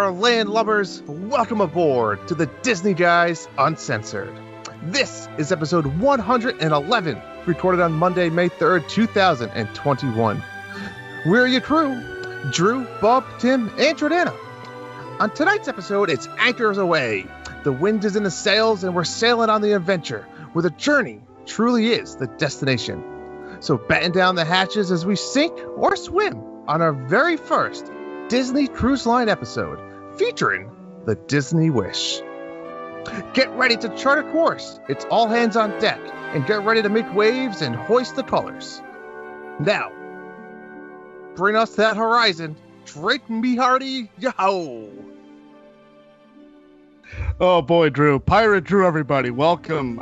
our land lovers, welcome aboard to the Disney Guys Uncensored. This is episode 111, recorded on Monday, May 3rd, 2021. We're your crew, Drew, Bob, Tim, and Jordana. On tonight's episode, it's anchors aweigh. The wind is in the sails, and we're sailing on the adventure, where the journey truly is the destination. So batten down the hatches as we sink or swim on our very first Disney Cruise Line episode, featuring the Disney Wish. Get ready to chart a course. It's all hands on deck, and get ready to make waves and hoist the colors. Now, bring us to that horizon. Drake me hearty, yo! Oh boy, Drew. Pirate Drew, everybody. Welcome.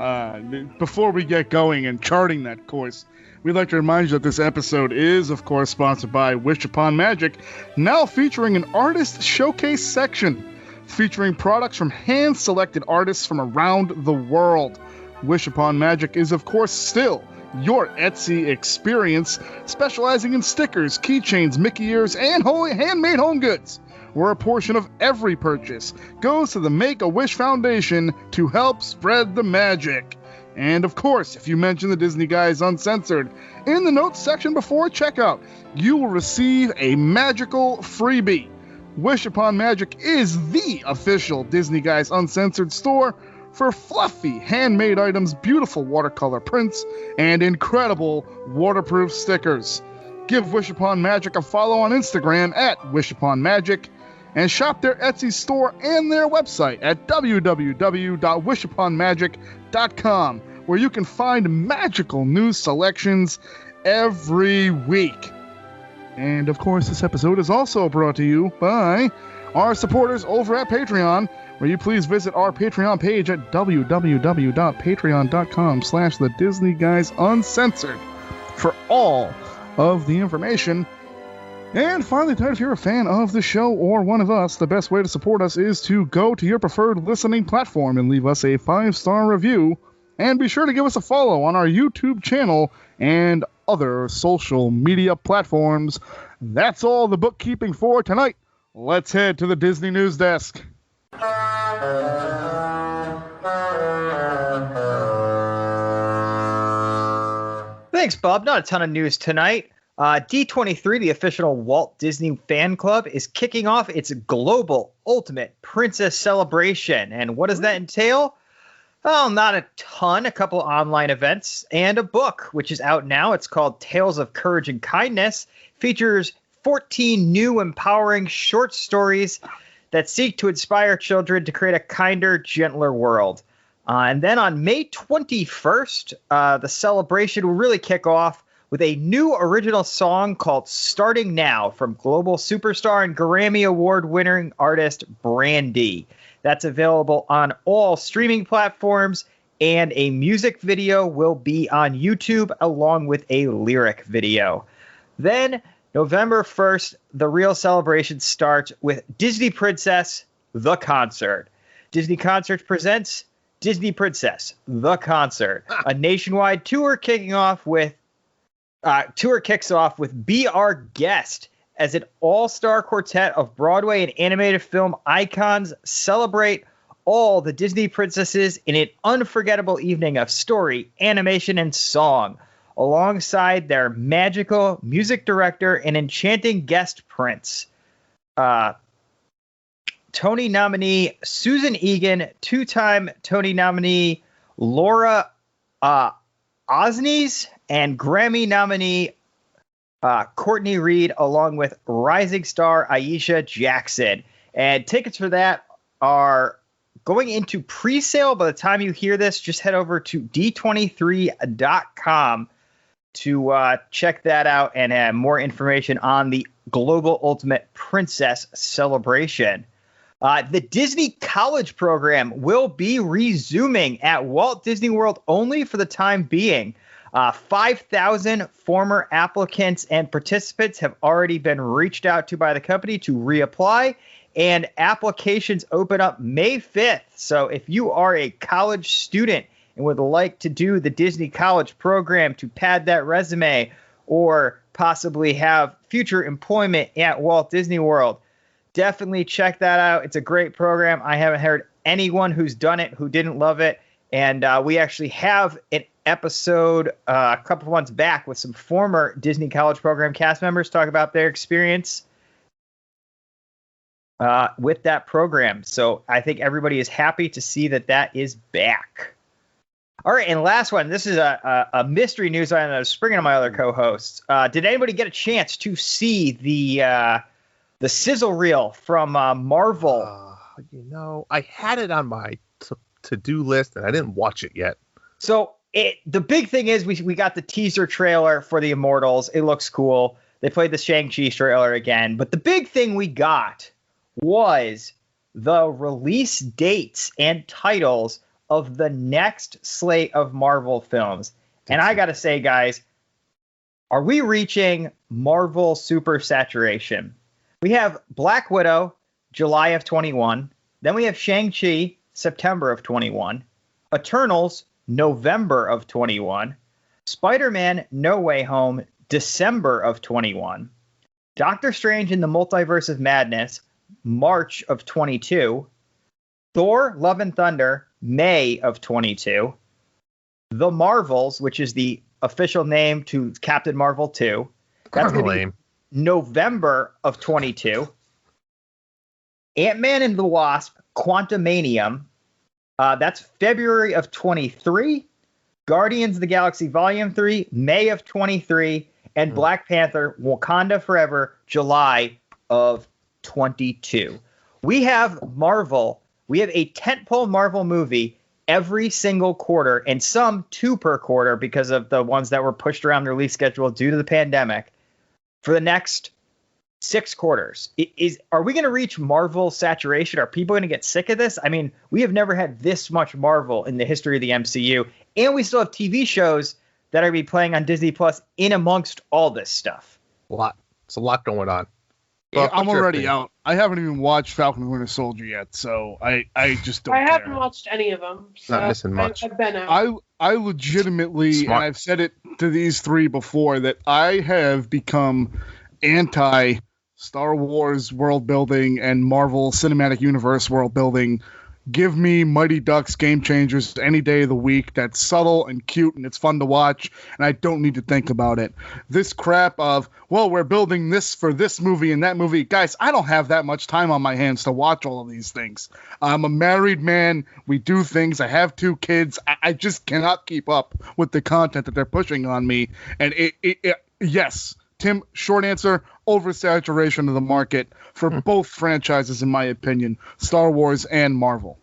Before we get going and charting that course, we'd like to remind you that this episode is, of course, sponsored by Wish Upon Magic, now featuring an artist showcase section, featuring products from hand-selected artists from around the world. Wish Upon Magic is, of course, still your Etsy experience, specializing in stickers, keychains, Mickey ears, and handmade home goods, where a portion of every purchase goes to the Make-A-Wish Foundation to help spread the magic. And of course, if you mention the Disney Guys Uncensored in the notes section before checkout, you will receive a magical freebie. Wish Upon Magic is the official Disney Guys Uncensored store for fluffy handmade items, beautiful watercolor prints, and incredible waterproof stickers. Give Wish Upon Magic a follow on Instagram at Wish Upon Magic, and shop their Etsy store and their website at www.wishuponmagic.com, where you can find magical new selections every week. And of course, this episode is also brought to you by our supporters over at Patreon, where you please visit our Patreon page at www.patreon.com/the Disney Guys Uncensored for all of the information. And finally, if you're a fan of the show or one of us, the best way to support us is to go to your preferred listening platform and leave us a 5-star review. And be sure to give us a follow on our YouTube channel and other social media platforms. That's all the bookkeeping for tonight. Let's head to the Disney News Desk. Thanks, Bob. Not a ton of news tonight. D23, the official Walt Disney fan club, is kicking off its global ultimate princess celebration. And what does that entail? Well, not a ton. A couple online events and a book, which is out now. It's called Tales of Courage and Kindness. Features 14 new empowering short stories that seek to inspire children to create a kinder, gentler world. And then on May 21st, the celebration will really kick off with a new original song called Starting Now from global superstar and Grammy Award-winning artist Brandy. That's available on all streaming platforms, and a music video will be on YouTube along with a lyric video. Then, November 1st, the real celebration starts with Disney Princess, the Concert. Disney Concert presents Disney Princess, the Concert, a nationwide tour kicks off with Be Our Guest, as an all-star quartet of Broadway and animated film icons celebrate all the Disney princesses in an unforgettable evening of story, animation, and song, alongside their magical music director and enchanting guest prince. Tony nominee Susan Egan, two-time Tony nominee Laura Osnes, and Grammy nominee Courtney Reed, along with rising star Aisha Jackson. And tickets for that are going into pre-sale by the time you hear this. Just head over to d23.com to check that out and have more information on the Global Ultimate Princess Celebration. The Disney College Program will be resuming at Walt Disney World only for the time being. 5,000 former applicants and participants have already been reached out to by the company to reapply, and applications open up May 5th. So if you are a college student and would like to do the Disney College Program to pad that resume or possibly have future employment at Walt Disney World, Definitely check that out. It's a great program. I haven't heard anyone who's done it who didn't love it. And we actually have an episode a couple of months back with some former Disney College Program cast members talk about their experience with that program. So I think everybody is happy to see that that is back. All right, and last one. This is a mystery news item that I was springing on my other co-hosts. Did anybody get a chance to see the sizzle reel from Marvel? I had it on my to-do list, and I didn't watch it yet. So the big thing is we got the teaser trailer for the Immortals. It looks cool. They played the Shang-Chi trailer again. But the big thing we got was the release dates and titles of the next slate of Marvel films. And I got to say, guys, are we reaching Marvel super saturation? We have Black Widow, July of 21. Then we have Shang-Chi, September of 21. Eternals, November of 21. Spider-Man, No Way Home, December of 21. Doctor Strange in the Multiverse of Madness, March of 22. Thor, Love and Thunder, May of 22. The Marvels, which is the official name to Captain Marvel 2. That's going to be November of 22. Ant-Man and the Wasp, Quantumanium. That's February of 23. Guardians of the Galaxy Volume 3, May of 23. And Black Panther, Wakanda Forever, July of 22. We have Marvel. We have a tentpole Marvel movie every single quarter, and some 2 per quarter because of the ones that were pushed around the release schedule due to the pandemic for the next 6 quarters. Are we going to reach Marvel saturation? Are people going to get sick of this? I mean, we have never had this much Marvel in the history of the MCU, and we still have TV shows that are going to be playing on Disney Plus in amongst all this stuff. It's a lot going on. Yeah, I'm already out. I haven't even watched Falcon and Winter Soldier yet, so I just don't care. I haven't watched any of them. So not missing much. I've been out. I legitimately, and I've said it to these 3 before, that I have become anti-Star Wars world building and Marvel Cinematic Universe world building. Give me Mighty Ducks Game Changers any day of the week. That's subtle and cute and it's fun to watch, and I don't need to think about it. This crap of, well, we're building this for this movie and that movie. Guys, I don't have that much time on my hands to watch all of these things. I'm a married man. We do things. I have 2 kids. I just cannot keep up with the content that they're pushing on me. And yes, Tim, short answer, oversaturation of the market for both franchises, in my opinion, Star Wars and Marvel.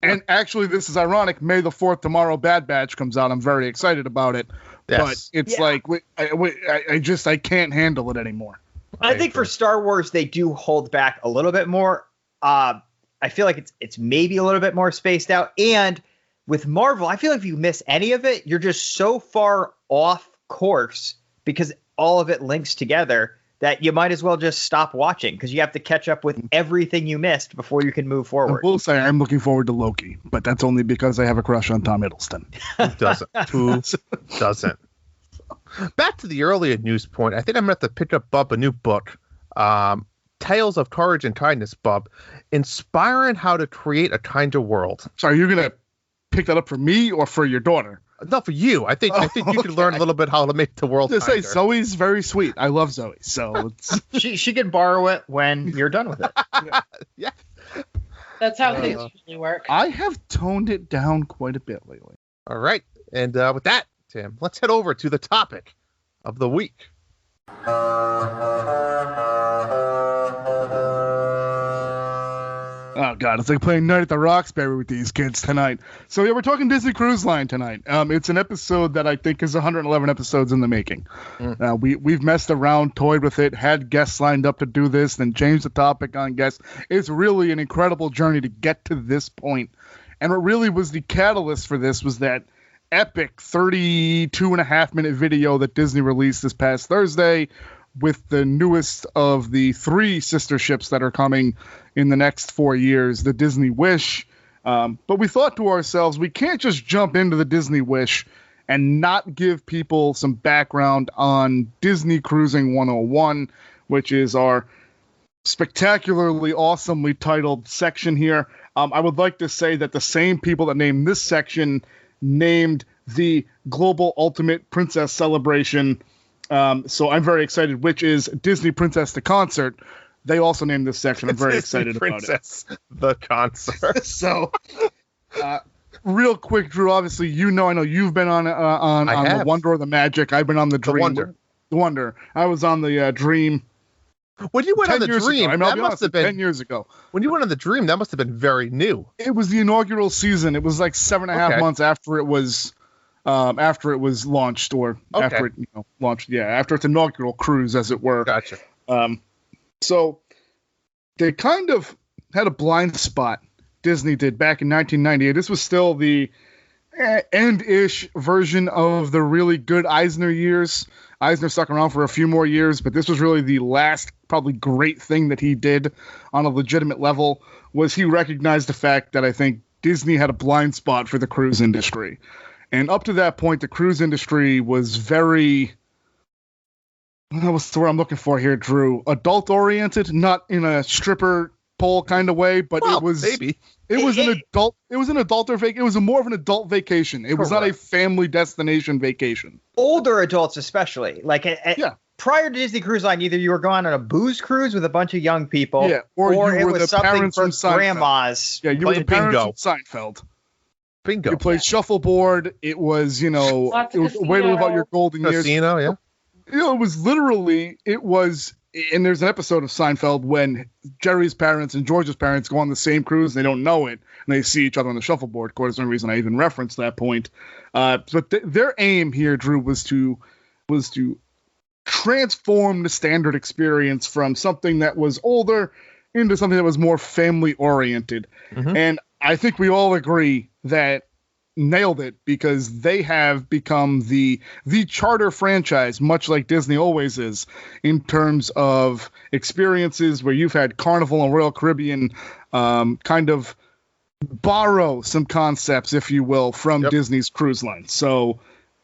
And actually, this is ironic. May the 4th, tomorrow, Bad Batch comes out. I'm very excited about it. Yes. But it's like, I can't handle it anymore. I think for Star Wars, they do hold back a little bit more. I feel like it's maybe a little bit more spaced out. And with Marvel, I feel like if you miss any of it, you're just so far off course because all of it links together that you might as well just stop watching because you have to catch up with everything you missed before you can move forward. I will say I'm looking forward to Loki, but that's only because I have a crush on Tom Hiddleston. Who doesn't? Back to the earlier news point, I think I'm going to have to pick up, Bub, a new book, Tales of Courage and Kindness, Bub, inspiring how to create a kinder world. Sorry, you're going to pick that up for me or for your daughter? Not for you. I think you can learn a little bit how to make the world kinder. Say Zoe's very sweet. I love Zoe, so she can borrow it when you're done with it. Yeah, that's how things usually work. I have toned it down quite a bit lately. All right, and with that, Tim, let's head over to the topic of the week. Oh, God, it's like playing Night at the Roxbury with these kids tonight. So, yeah, we're talking Disney Cruise Line tonight. It's an episode that I think is 111 episodes in the making. We've messed around, toyed with it, had guests lined up to do this, then changed the topic on guests. It's really an incredible journey to get to this point. And what really was the catalyst for this was that epic 32.5-minute video that Disney released this past Thursday with the newest of the 3 sister ships that are coming in the next 4 years, the Disney Wish. But we thought to ourselves, we can't just jump into the Disney Wish and not give people some background on Disney Cruising 101, which is our spectacularly awesomely titled section here. I would like to say that the same people that named this section named the Global Ultimate Princess Celebration. So I'm very excited, which is Disney Princess the Concert. They also named this section. I'm very excited Princess, the concert. about it. So, real quick, Drew, obviously, I know you've been on the Wonder or the Magic. I've been on the Dream. The Wonder. I was on the Dream. When you went on the Dream, that must have been 10 years ago. When you went on the Dream, that must have been very new. It was the inaugural season. It was like 7.5 months after it was launched, or after it launched. Yeah, after its inaugural cruise, as it were. Gotcha. So they kind of had a blind spot. Disney did back in 1998. This was still the end-ish version of the really good Eisner years. Eisner stuck around for a few more years, but this was really the last probably great thing that he did on a legitimate level. Was he recognized the fact that I think Disney had a blind spot for the cruise industry. And up to that point, the cruise industry was very... What's the word I'm looking for here, Drew? Adult-oriented, not in a stripper pole kind of way, but it was maybe. It was an adult. It was an adult It was more of an adult vacation. It was not a family destination vacation. Older adults, especially, prior to Disney Cruise Line, either you were going on a booze cruise with a bunch of young people, or it was something for grandmas. Yeah, you were the parents from Seinfeld. Bingo. You played shuffleboard. It was, it was a way to live out your golden years. Casino, yeah. It was literally, and there's an episode of Seinfeld when Jerry's parents and George's parents go on the same cruise, and they don't know it, and they see each other on the shuffleboard. Of course, the only reason I even referenced that point. But their aim here, Drew, was to transform the standard experience from something that was older into something that was more family-oriented. Mm-hmm. And I think we all agree that nailed it, because they have become the charter franchise, much like Disney always is, in terms of experiences where you've had Carnival and Royal Caribbean kind of borrow some concepts, if you will, from Disney's cruise line. So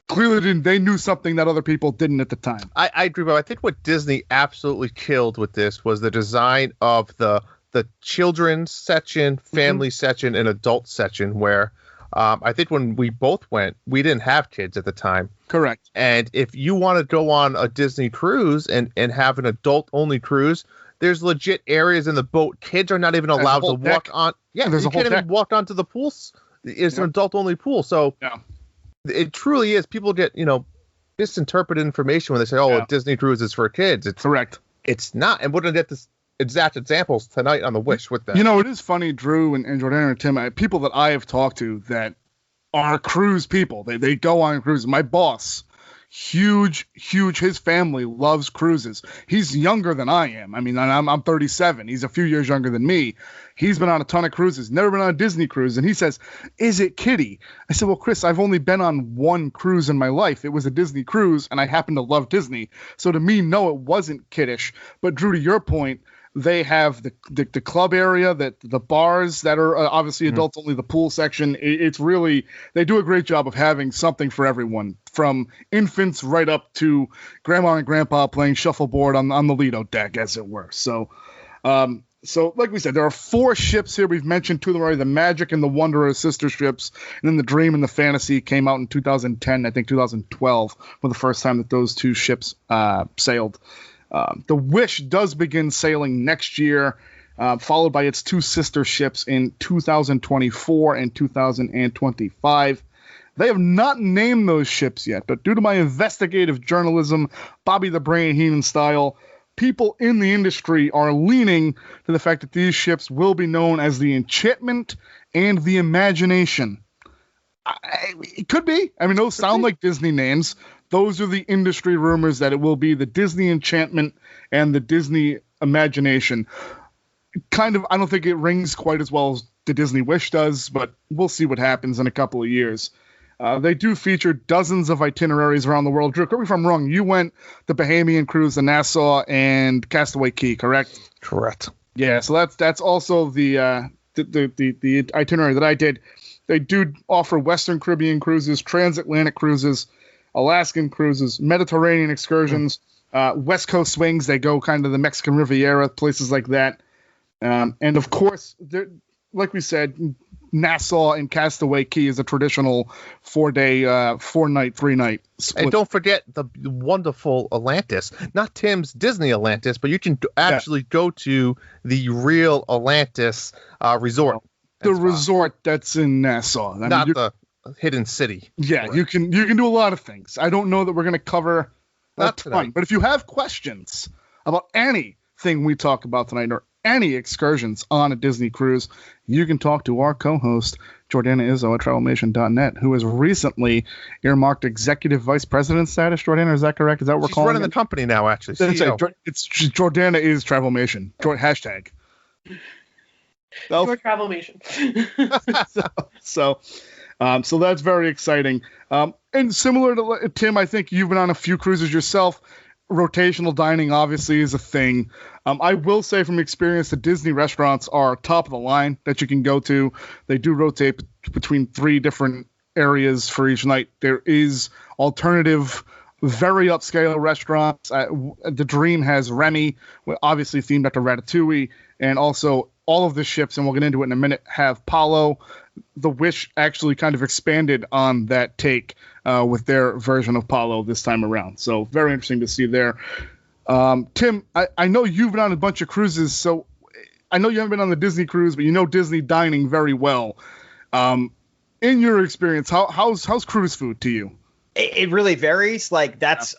clearly they knew something that other people didn't at the time. I agree, but I think what Disney absolutely killed with this was the design of the children's section, family section, and adult section, where I think when we both went, we didn't have kids at the time. Correct. And if you want to go on a Disney cruise and have an adult-only cruise, there's legit areas in the boat. Kids are not even allowed to walk on. Yeah, you can't even walk onto the pools. It's an adult-only pool. So it truly is. People get, misinterpreted information when they say, a Disney cruise is for kids. It's correct. It's not. And we're going to get this exact examples tonight on the Wish with that. It is funny, Drew and Jordana and Tim, people that I have talked to that are cruise people, they go on cruises. My boss, huge, his family loves cruises. He's younger than I am. I mean, I'm 37. He's a few years younger than me. He's been on a ton of cruises, never been on a Disney cruise. And he says, is it kiddie? I said, well, Chris, I've only been on one cruise in my life. It was a Disney cruise, and I happen to love Disney. So to me, no, it wasn't kiddish. But Drew, to your point, they have the club area, that the bars that are obviously adults only, the pool section. It's really, they do a great job of having something for everyone, from infants right up to grandma and grandpa playing shuffleboard on the Lido deck, as it were. So like we said, there are 4 ships here. We've mentioned 2 of them already. The Magic and the Wonder are sister ships, and then the Dream and the Fantasy came out in 2010, I think 2012, for the first time that those 2 ships sailed. The Wish does begin sailing next year, followed by its 2 sister ships in 2024 and 2025. They have not named those ships yet, but due to my investigative journalism, Bobby the Brain Heenan style, people in the industry are leaning to the fact that these ships will be known as the Enchantment and the Imagination. It could be. I mean, those sound like Disney names. Those are the industry rumors, that it will be the Disney Enchantment and the Disney Imagination. Kind of, I don't think it rings quite as well as the Disney Wish does, but we'll see what happens in a couple of years. They do feature dozens of itineraries around the world. Drew, correct me if I'm wrong, you went the Bahamian cruise, the Nassau, and Castaway Cay, correct? Correct. Yeah, so that's also the itinerary that I did. They do offer Western Caribbean cruises, transatlantic cruises, Alaskan cruises, Mediterranean excursions, West Coast swings, they go kind of the Mexican Riviera, places like that. And of course, like we said, Nassau and Castaway Key is a traditional 4-day, 4-night, 3-night split. And don't forget the wonderful Atlantis. Not Tim's Disney Atlantis, but you can actually go to the real Atlantis resort. The resort that's in Nassau. Not the hidden city. Yeah, you can do a lot of things. I don't know that we're going to cover a ton, but if you have questions about anything we talk about tonight or any excursions on a Disney cruise, you can talk to our co-host, Jordana Izzo at TravelMation.net, who has recently earmarked executive vice president status. Jordana, is that correct? Is that what we're calling running the company now, actually. That's right. It's Jordana is TravelMation. Hashtag. Your TravelMation. So that's very exciting. And similar to Tim, I think you've been on a few cruises yourself. Rotational dining obviously is a thing. I will say from experience, the Disney restaurants are top of the line that you can go to. They do rotate between 3 different areas for each night. There is alternative, very upscale restaurants. The Dream has Remy, obviously themed after Ratatouille, and also all of the ships, and we'll get into it in a minute, have Palo. The Wish actually kind of expanded on that take with their version of Palo this time around. So very interesting to see there. Tim, I know you've been on a bunch of cruises, so I know you haven't been on the Disney cruise, but you know Disney dining very well. In your experience, how's cruise food to you? It really varies. Like that's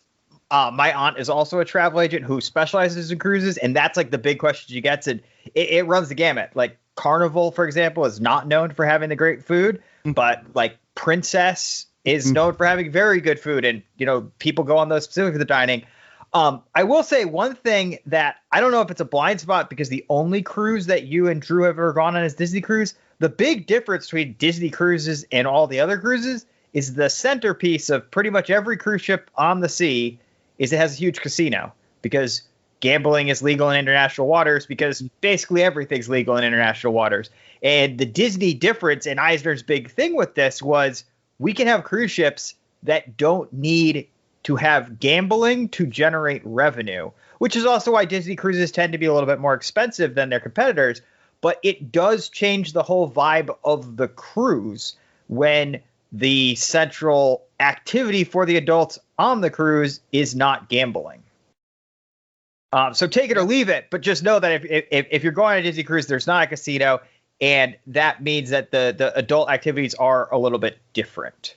my aunt is also a travel agent who specializes in cruises, and that's like the big question she gets, and it runs the gamut. Like Carnival, for example, is not known for having the great food, but like Princess is known for having very good food, and people go on those specifically for the dining. I will say one thing that I don't know if it's a blind spot, because the only cruise that you and Drew have ever gone on is Disney cruise. The big difference between Disney cruises and all the other cruises is the centerpiece of pretty much every cruise ship on the sea is it has a huge casino, because gambling is legal in international waters, because basically everything's legal in international waters. And the Disney difference, and Eisner's big thing with this, was we can have cruise ships that don't need to have gambling to generate revenue, which is also why Disney cruises tend to be a little bit more expensive than their competitors. But it does change the whole vibe of the cruise when the central activity for the adults on the cruise is not gambling. So take it or leave it, but just know that if you're going on a Disney cruise, there's not a casino, and that means that the adult activities are a little bit different.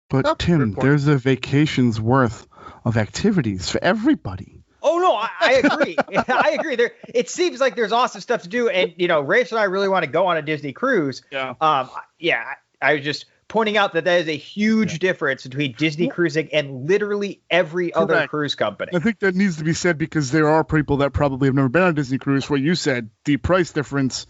But Tim, there's a vacation's worth of activities for everybody. Oh no, I agree. I agree. It seems like there's awesome stuff to do, and Rachel and I really want to go on a Disney cruise. Yeah. I was just pointing out that is a huge difference between Disney cruising and literally every other cruise company. I think that needs to be said, because there are people that probably have never been on a Disney cruise. What you said, the price difference,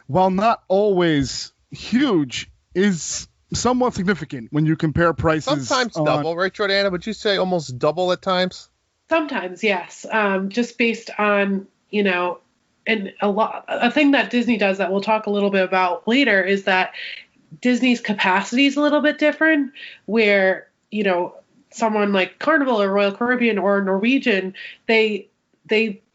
while not always huge, is somewhat significant when you compare prices. Sometimes double, right, Jordana? Would you say almost double at times? Sometimes, yes. Just based on, and a thing that Disney does that we'll talk a little bit about later is that Disney's capacity is a little bit different, where, someone like Carnival or Royal Caribbean or Norwegian, they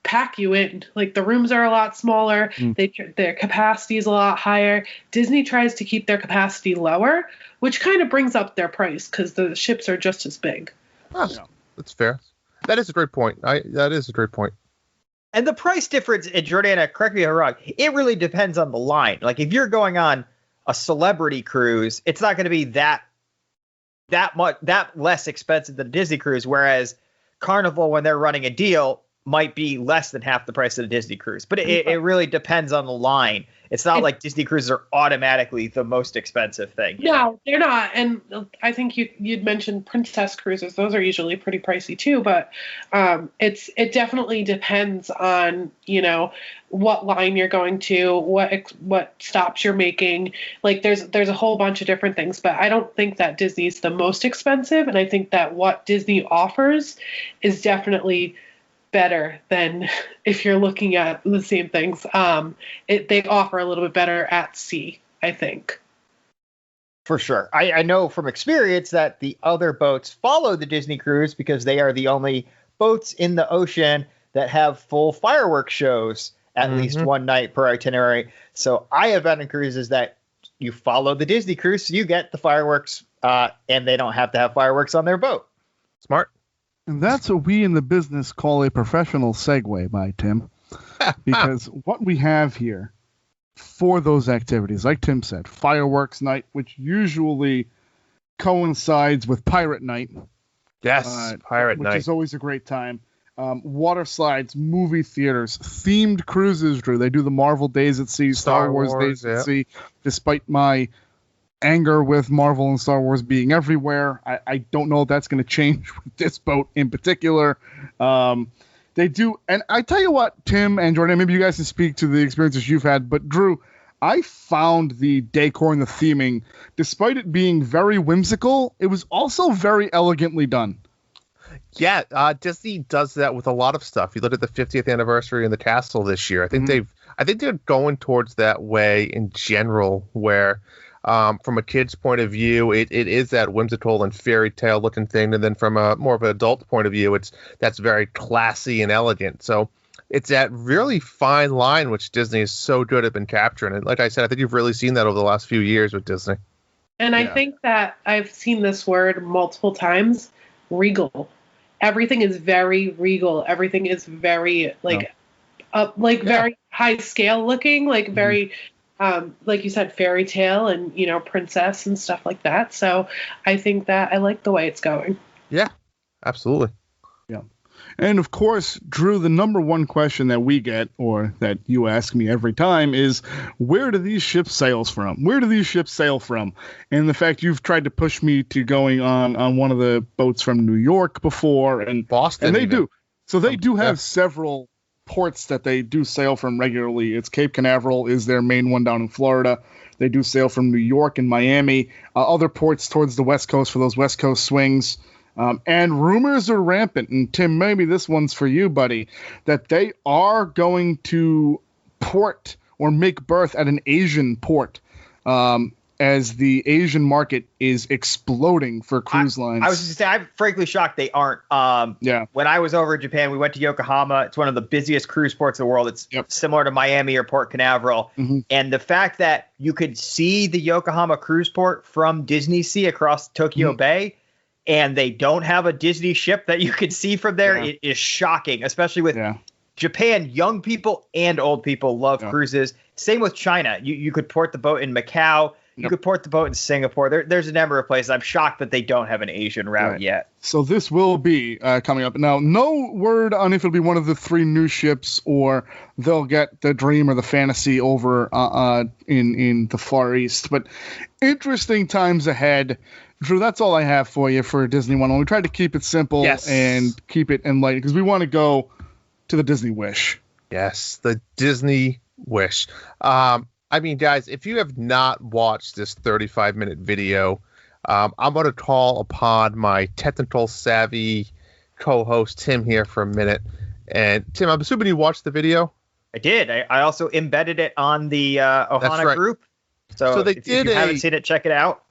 pack you in. Like the rooms are a lot smaller. Their capacity is a lot higher. Disney tries to keep their capacity lower, which kind of brings up their price because the ships are just as big. Oh, yeah. That's fair. That is a great point. That is a great point. And the price difference, and Jordana, correct me if I'm wrong, it really depends on the line. Like if you're going on a celebrity cruise, it's not going to be that less expensive than a Disney cruise, whereas Carnival, when they're running a deal, might be less than half the price of the Disney cruise. But it really depends on the line. It's not like Disney cruises are automatically the most expensive thing. No, they're not. And I think you'd mentioned princess cruises. Those are usually pretty pricey too. But it definitely depends on, what line you're going to, what stops you're making. Like there's a whole bunch of different things. But I don't think that Disney's the most expensive. And I think that what Disney offers is definitely better than if you're looking at the same things. They offer a little bit better at sea, I think. For sure. I know from experience that the other boats follow the Disney cruise because they are the only boats in the ocean that have full fireworks shows at least one night per itinerary. So I have been on cruises that you follow the Disney cruise, so you get the fireworks, and they don't have to have fireworks on their boat. Smart. And that's what we in the business call a professional segue by Tim. Because what we have here for those activities, like Tim said, fireworks night, which usually coincides with pirate night. Yes, pirate night. Which is always a great time. Water slides, movie theaters, themed cruises, Drew. They do the Marvel Days at Sea, Star Wars Days at Sea, despite my anger with Marvel and Star Wars being everywhere. I don't know if that's going to change with this boat in particular. They do, and I tell you what, Tim and Jordan, maybe you guys can speak to the experiences you've had, but Drew, I found the decor and the theming, despite it being very whimsical, it was also very elegantly done. Yeah, Disney does that with a lot of stuff. You look at the 50th anniversary in the castle this year. I think they're going towards that way in general, where from a kid's point of view, it is that whimsical and fairy tale looking thing, and then from a more of an adult point of view, that's very classy and elegant. So it's that really fine line which Disney is so good at been capturing. And like I said, I think you've really seen that over the last few years with Disney. And I think that I've seen this word multiple times, regal. Everything is very regal. Everything is very very high scale looking, like very like you said, fairy tale and, princess and stuff like that. So I think that I like the way it's going. Yeah, absolutely. Yeah. And of course, Drew, the number one question that we get, or that you ask me every time, is where do these ships sail from? Where do these ships sail from? And the fact you've tried to push me to going on one of the boats from New York before, and Boston, and they even. do. So they do have several ports that they do sail from regularly. It's Cape Canaveral is their main one down in Florida. They do sail from New York and Miami, other ports towards the West Coast for those West Coast swings. And rumors are rampant, and Tim, maybe this one's for you, buddy, that they are going to port or make berth at an Asian port as the Asian market is exploding for cruise lines. I was just saying, I'm frankly shocked they aren't. When I was over in Japan, we went to Yokohama. It's one of the busiest cruise ports in the world. It's similar to Miami or Port Canaveral. And the fact that you could see the Yokohama cruise port from Disney Sea across Tokyo Bay, and they don't have a Disney ship that you could see from there, it is shocking, especially with Japan. Young people and old people love cruises. Same with China. You could port the boat in Macau. You could port the boat in Singapore. There's a number of places. I'm shocked that they don't have an Asian route yet. So this will be coming up. Now, no word on if it'll be one of the 3 new ships or they'll get the Dream or the Fantasy over in the Far East. But interesting times ahead. Drew, that's all I have for you for Disney One. We tried to keep it simple and keep it enlightening because we want to go to the Disney Wish. Yes, the Disney Wish. I mean, guys, if you have not watched this 35-minute video, I'm going to call upon my technical savvy co-host Tim here for a minute. And Tim, I'm assuming you watched the video? I did. I also embedded it on the Ohana group. So if you haven't seen it, check it out.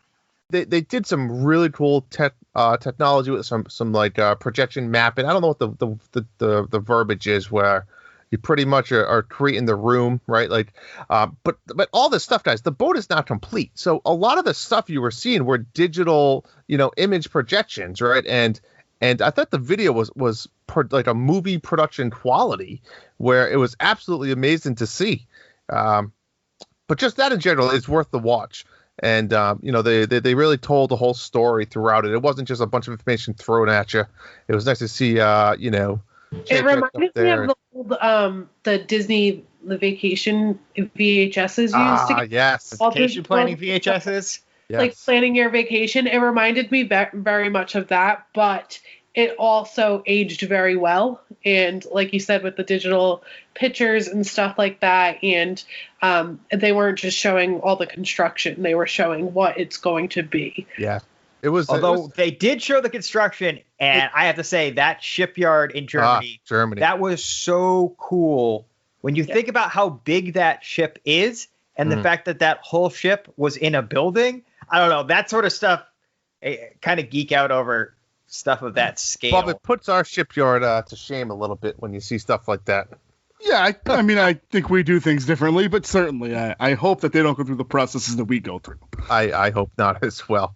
They did some really cool technology with some like projection mapping. I don't know what the verbiage is where you pretty much are creating the room, right? Like, but all this stuff, guys, the boat is not complete. So a lot of the stuff you were seeing were digital, image projections, right? And I thought the video was like a movie production quality, where it was absolutely amazing to see. But just that in general is worth the watch. And they really told the whole story throughout it. It wasn't just a bunch of information thrown at you. It was nice to see, It reminded me of the old the Disney vacation VHSs used to vacation planning VHSs. Like planning your vacation. It reminded me very much of that, but it also aged very well. And like you said, with the digital pictures and stuff like that, and they weren't just showing all the construction; they were showing what it's going to be. Yeah. Although they did show the construction, and I have to say that shipyard in Germany, that was so cool. When you think about how big that ship is, and the fact that whole ship was in a building, I don't know, that sort of stuff. Kind of geek out over stuff of that scale. Bob, it puts our shipyard to shame a little bit when you see stuff like that. Yeah, I mean, I think we do things differently, but certainly I hope that they don't go through the processes that we go through. I hope not as well.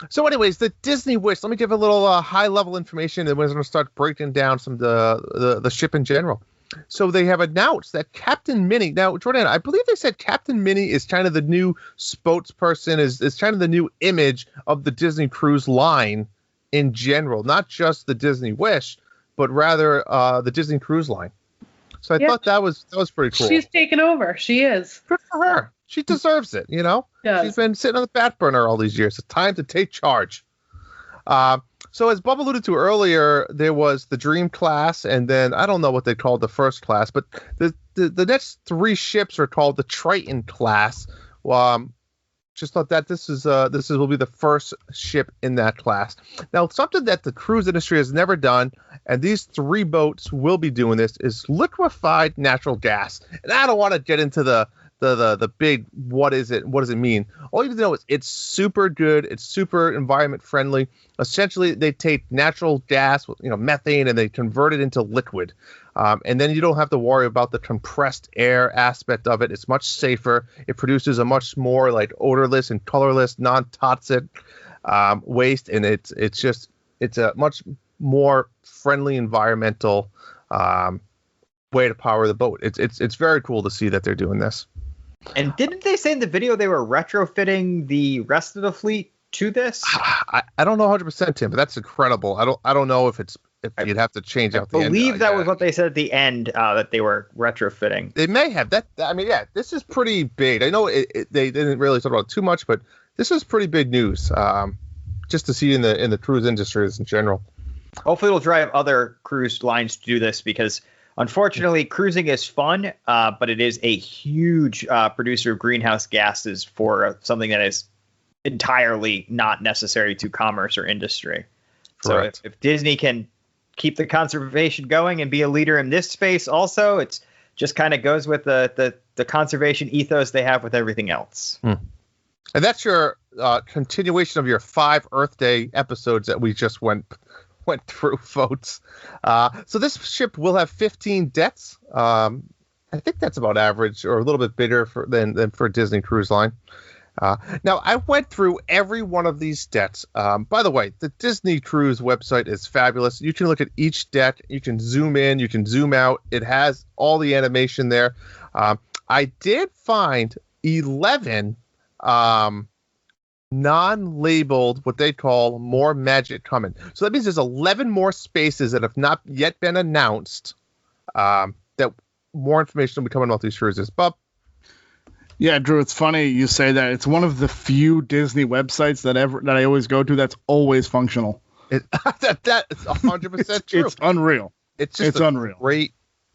So anyways, the Disney Wish, let me give a little high-level information, and we're going to start breaking down some of the ship in general. So they have announced that Captain Minnie, now, Jordan, I believe they said Captain Minnie is kind of the new spokesperson, is kind of the new image of the Disney Cruise line in general, not just the Disney Wish, but rather the Disney Cruise line. So I thought that was pretty cool. She's taken over. She is. Good for her. She deserves it, you know? Does. She's been sitting on the back burner all these years. It's time to take charge. So as Bob alluded to earlier, there was the Dream class, and then I don't know what they called the first class, but the next three ships are called the Triton class. Just thought that this will be the first ship in that class. Now, something that the cruise industry has never done, and these three boats will be doing this, is liquefied natural gas. And I don't want to get into the big what does it mean. All you have to know is it's super good, it's super environment friendly. Essentially, they take natural gas, methane, and they convert it into liquid. And then you don't have to worry about the compressed air aspect of it. It's much safer. It produces a much more like odorless and colorless, non-toxic waste, and it's a much more friendly environmental way to power the boat. It's very cool to see that they're doing this. And didn't they say in the video they were retrofitting the rest of the fleet to this? I don't know 100%, Tim, but that's incredible. I don't know if you'd have to change out the end. I believe that was what they said at the end, that they were retrofitting. They may have. I mean, yeah, this is pretty big. I know they didn't really talk about it too much, but this is pretty big news, just to see in the cruise industries in general. Hopefully it'll drive other cruise lines to do this, because unfortunately cruising is fun, but it is a huge producer of greenhouse gases for something that is entirely not necessary to commerce or industry. Correct. So if Disney can keep the conservation going and be a leader in this space also, it's just kind of goes with the conservation ethos they have with everything else. And that's your continuation of your 5 Earth Day episodes that we just went through, folks. So this ship will have 15 decks. I think that's about average, or a little bit bigger than for Disney Cruise Line. Now, I went through every one of these decks. By the way, the Disney Cruise website is fabulous. You can look at each deck. You can zoom in. You can zoom out. It has all the animation there. I did find 11 non-labeled, what they call more magic coming. So that means there's 11 more spaces that have not yet been announced, that more information will be coming about these cruises. Bob? Yeah, Drew, it's funny you say that. It's one of the few Disney websites that I always go to that's always functional. That is 100% true. It's unreal. It's unreal.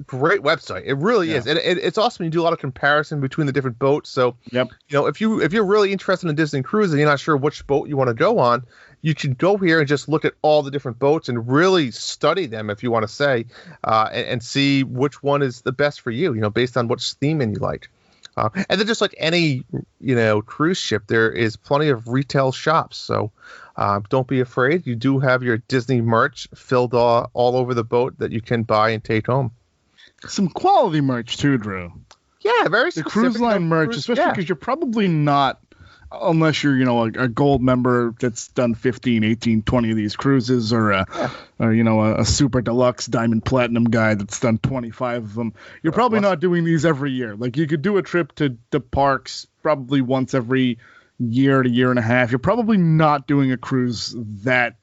Great website. It really is. And it's awesome. You do a lot of comparison between the different boats. So, if you're really interested in Disney Cruise and you're not sure which boat you want to go on, you can go here and just look at all the different boats and really study them, if you want to say, and see which one is the best for you, based on which theming you like. And then just like any, cruise ship, there is plenty of retail shops. So don't be afraid. You do have your Disney merch filled all over the boat that you can buy and take home. Some quality merch too, Drew. Yeah, very specific. The cruise line merch, especially because you're probably not, unless you're, a gold member that's done 15, 18, 20 of these cruises, or a super deluxe diamond platinum guy that's done 25 of them. You're probably not doing these every year. Like, you could do a trip to the parks probably once every year to year and a half. You're probably not doing a cruise that,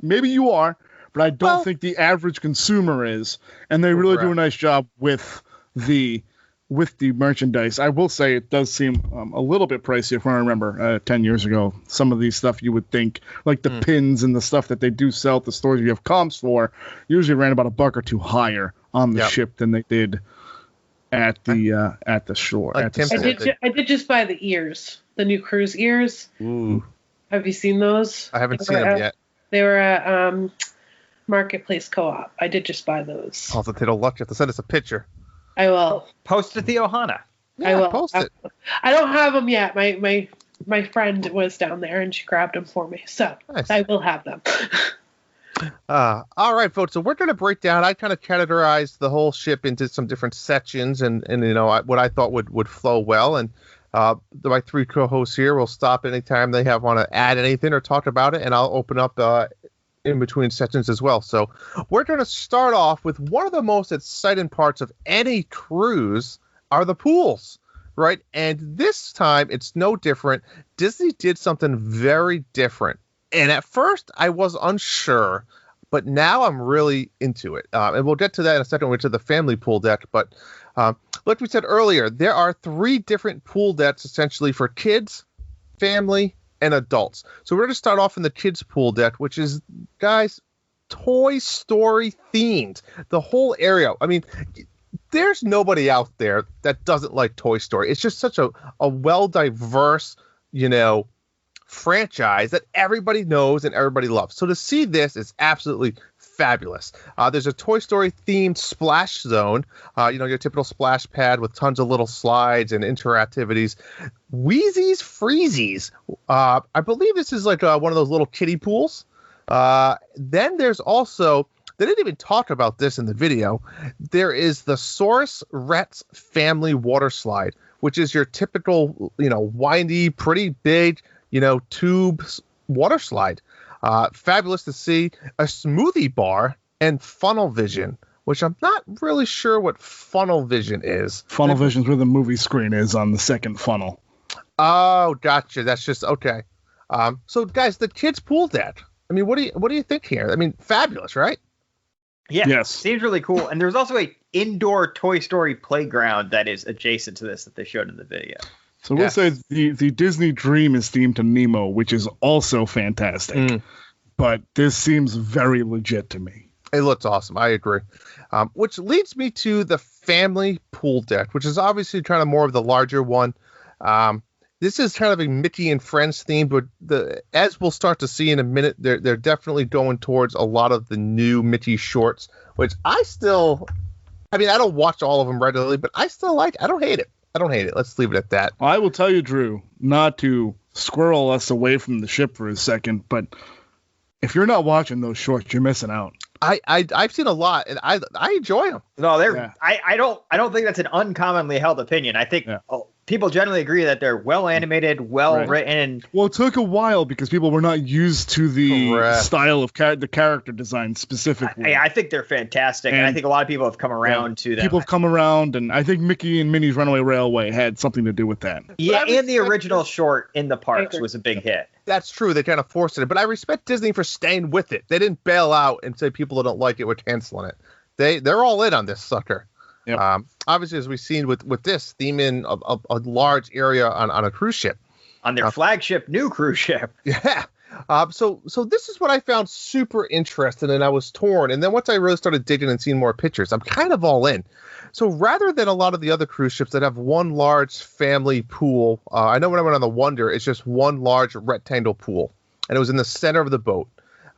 maybe you are, but I don't think the average consumer is. And they really do a nice job with the merchandise. I will say it does seem a little bit pricey. If I remember 10 years ago, some of these stuff you would think, like the pins and the stuff that they do sell at the stores you have comps for, usually ran about $1 or $2 higher on the ship than they did at the shore. Like I did just buy the ears, the new cruise ears. Ooh. Have you seen those? I haven't seen them yet. They were at Marketplace Co-op. I did just buy those. Oh, they don't look. You have to send us a picture. I will post it to Ohana. Yeah, I will post it. I don't have them yet. My my friend was down there and she grabbed them for me. So Nice. I will have them. All right, folks. So we're going to break down. I kind of categorized the whole ship into some different sections, and what I thought would flow well. And my three co-hosts here will stop anytime they want to add anything or talk about it, and I'll open up in between sections as well. So we're going to start off with one of the most exciting parts of any cruise are the pools, right? And this time it's no different. Disney did something very different. And at first, I was unsure, but now I'm really into it. And we'll get to that in a second, which is the family pool deck. But like we said earlier, there are 3 different pool decks, essentially, for kids, family, and adults. So we're going to start off in the kids' pool deck, which is, guys, Toy Story themed. The whole area. I mean, there's nobody out there that doesn't like Toy Story. It's just such a well-diverse, franchise that everybody knows and everybody loves. So to see this is absolutely fabulous. There's a Toy Story themed splash zone, your typical splash pad with tons of little slides and interactivities. Wheezy's Freezies. I believe this is like one of those little kiddie pools. Then there's also, they didn't even talk about this in the video, there is the Saurus Rex family water slide, which is your typical, windy, pretty big, tube water slide. Fabulous to see. A smoothie bar and funnel vision, which I'm not really sure what funnel vision is. Funnel vision's where the movie screen is on the second funnel. Oh, gotcha. That's just okay. So guys, the kids pool deck. I mean, what do you think here? I mean, fabulous, right? Yeah, yes. Seems really cool. And there's also a indoor Toy Story playground that is adjacent to this that they showed in the video. So we'll say the Disney Dream is themed to Nemo, which is also fantastic. But this seems very legit to me. It looks awesome. I agree. Which leads me to the family pool deck, which is obviously kind of more of the larger one. This is kind of a Mickey and Friends theme, but as we'll start to see in a minute, they're definitely going towards a lot of the new Mickey shorts, which I don't watch all of them regularly, but I still like. I don't hate it. Let's leave it at that. I will tell you, Drew, not to squirrel us away from the ship for a second, but if you're not watching those shorts, you're missing out. I've seen a lot, and I enjoy them. No, I don't think that's an uncommonly held opinion. I think people generally agree that they're well animated, well written. Well, it took a while because people were not used to the style of the character design specifically. I think they're fantastic, and I think a lot of people have come around to them. People have come around, and I think Mickey and Minnie's Runaway Railway had something to do with that. Yeah, and the original short in the parks was a big hit. That's true. They kind of forced it, but I respect Disney for staying with it. They didn't bail out and say people that don't like it were canceling it. They're all in on this sucker. Yep. Obviously, as we've seen with this theme in a large area on a cruise ship. On their flagship new cruise ship. Yeah. So this is what I found super interesting, and I was torn. And then once I really started digging and seeing more pictures, I'm kind of all in. So rather than a lot of the other cruise ships that have one large family pool, I know when I went on the Wonder, it's just one large rectangle pool, and it was in the center of the boat.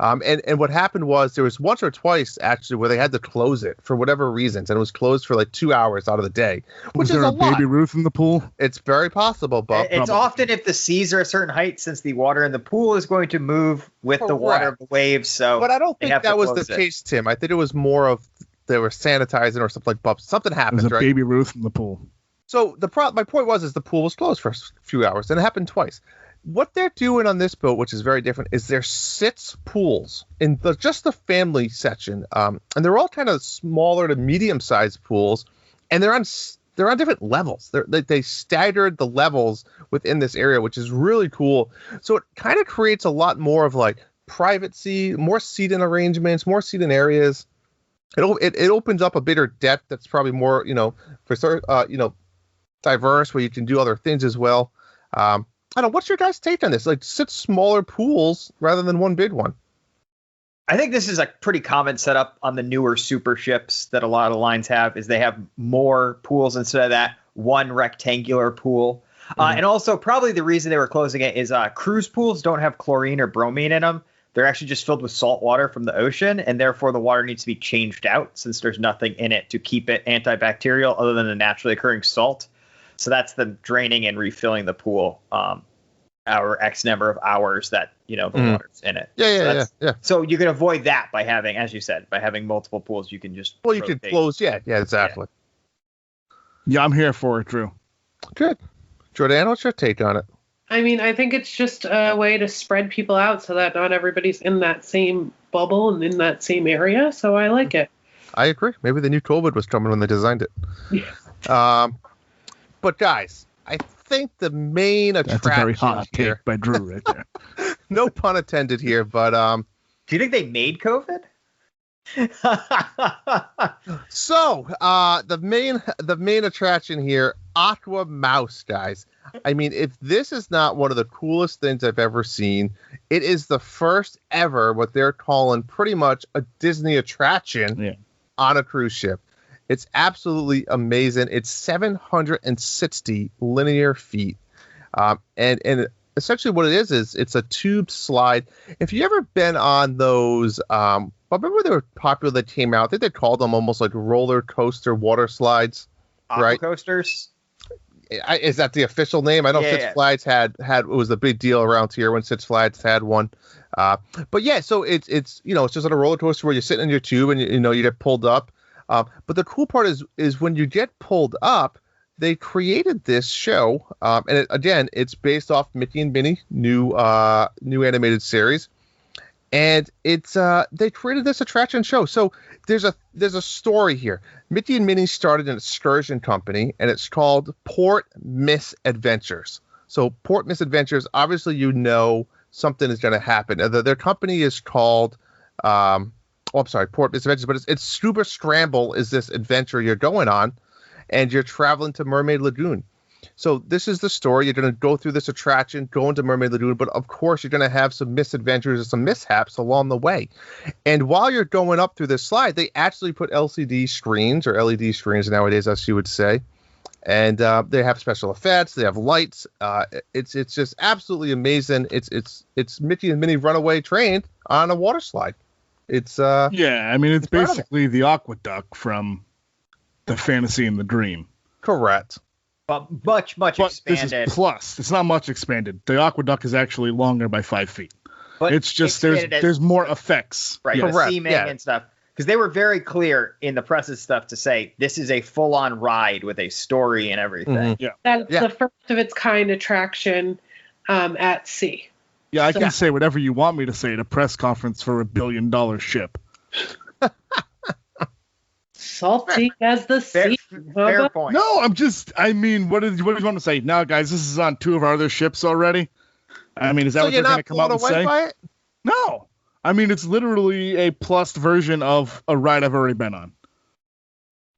And what happened was there was once or twice actually where they had to close it for whatever reasons, and it was closed for like 2 hours out of the day. Was there a Baby Ruth in the pool? It's very possible, Bob. It's often if the seas are a certain height, since the water in the pool is going to move with the water of the waves. So, but I don't think that was the case, Tim. I think it was more of they were sanitizing or something like that. Something happened. There's a Baby Ruth in the pool. So my point was the pool was closed for a few hours, and it happened twice. What they're doing on this boat, which is very different, is there's 6 pools in just the family section, and they're all kind of smaller to medium-sized pools, and they're on different levels. They staggered the levels within this area, which is really cool. So it kind of creates a lot more of like privacy, more seating arrangements, more seating areas. It opens up a bigger depth that's probably more diverse, where you can do other things as well. I don't know. What's your guys' take on this? Like 6 smaller pools rather than one big one. I think this is a pretty common setup on the newer super ships that a lot of lines have, is they have more pools instead of that one rectangular pool. And also probably the reason they were closing it is cruise pools don't have chlorine or bromine in them. They're actually just filled with salt water from the ocean, and therefore the water needs to be changed out since there's nothing in it to keep it antibacterial other than the naturally occurring salt. So that's them draining and refilling the pool. or X number of hours that, the water's in it. Yeah. So you can avoid that by having, as you said, by having multiple pools, you can just you can close. Yeah, exactly. Yeah, I'm here for it, Drew. Good. Jordan, what's your take on it? I mean, I think it's just a way to spread people out so that not everybody's in that same bubble and in that same area. So I like it. I agree. Maybe they knew COVID was coming when they designed it. Yeah. But guys, I think the main attraction. That's a very hot here, take by Drew right there. No pun intended here, but do you think they made COVID? So the main attraction here, Aqua Mouse, guys. I mean, if this is not one of the coolest things I've ever seen, it is the first ever what they're calling pretty much a Disney attraction on a cruise ship. It's absolutely amazing. It's 760 linear feet. And essentially what it is it's a tube slide. If you ever been on those, I remember they were popular that came out. I think they called them almost like roller coaster water slides. Aqua coasters? Is that the official name? I know Six Flags had it was a big deal around here when Six Flags had one. But yeah, so it's it's just like a roller coaster where you're sitting in your tube and you get pulled up. But the cool part is when you get pulled up, they created this show, and it's based off Mickey and Minnie new animated series, and it's they created this attraction show. So there's a story here. Mickey and Minnie started an excursion company, and it's called Port Misadventures. So Port Misadventures, obviously something is going to happen. Their company is called Port Misadventures, but it's Scuba Scramble is this adventure you're going on, and you're traveling to Mermaid Lagoon. So this is the story. You're going to go through this attraction, go into Mermaid Lagoon, but of course you're going to have some misadventures and some mishaps along the way. And while you're going up through this slide, they actually put LCD screens or LED screens nowadays, as you would say. And they have special effects. They have lights. It's just absolutely amazing. It's Mickey and Minnie Runaway Train on a water slide. It's I mean it's incredible. Basically the Aqueduct from the Fantasy and the Dream. Correct. But much expanded. This is plus. It's not much expanded. The Aqueduct is actually longer by 5 feet. But it's just there's more effects. Right, Correct. The seaming and stuff. Because they were very clear in the press's stuff to say this is a full-on ride with a story and everything. Mm-hmm. Yeah. That's the first of its kind attraction at sea. Yeah, I can say whatever you want me to say at a press conference for $1 billion ship. Salty as the sea. Fair point. No, what did you want to say? Now, guys, this is on 2 of our other ships already. I mean, is that what you're going to come out and say? By it? No. I mean, it's literally a plus version of a ride I've already been on.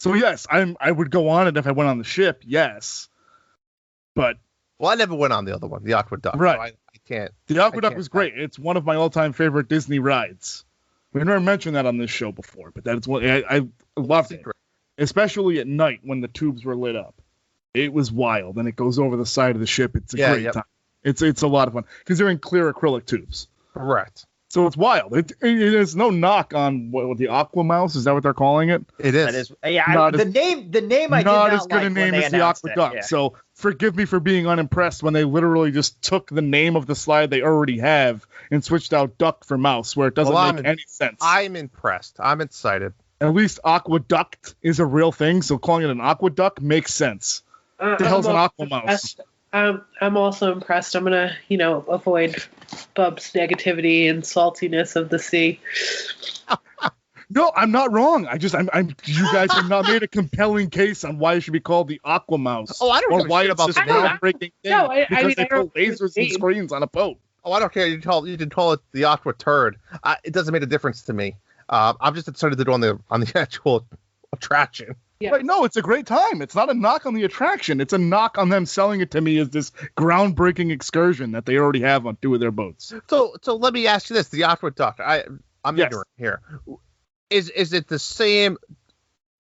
So, yes, I would go on it if I went on the ship, yes. But... Well, I never went on the other one, the Aqueduct. Right. So I can't. The Aqueduct was great. It's one of my all-time favorite Disney rides. We've never mentioned that on this show before, but that's one I loved it. Especially at night when the tubes were lit up. It was wild, and it goes over the side of the ship. It's a great time. It's a lot of fun because they're in clear acrylic tubes. Correct. So it's wild. It is no knock on what the Aqua Mouse, is that what they're calling it? It is. That is the name I did not not as good like a name when they as the announced Aqueduct. it. Yeah. So forgive me for being unimpressed when they literally just took the name of the slide they already have and switched out duck for mouse, where it doesn't make any sense. I'm impressed. I'm excited. At least Aqueduct is a real thing, so calling it an Aqueduct makes sense. What the hell's an Aqua Mouse? I'm also impressed. I'm gonna, avoid Bub's negativity and saltiness of the sea. No, I'm not wrong. You guys have not made a compelling case on why it should be called the Aqua Mouse. Oh, I don't or why it's this groundbreaking thing. No, because they put lasers and screens on a boat. Oh, I don't care. You can call it the Aqua Turd. It doesn't make a difference to me. I'm just excited to do on the actual attraction. Yeah. Right, no, it's a great time. It's not a knock on the attraction. It's a knock on them selling it to me as this groundbreaking excursion that they already have on 2 of their boats. So let me ask you this: the Aqueduct. I'm ignorant here. Is it the same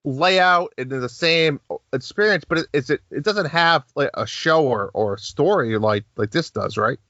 layout and the same experience? But it doesn't have like a show or a story like this does, right?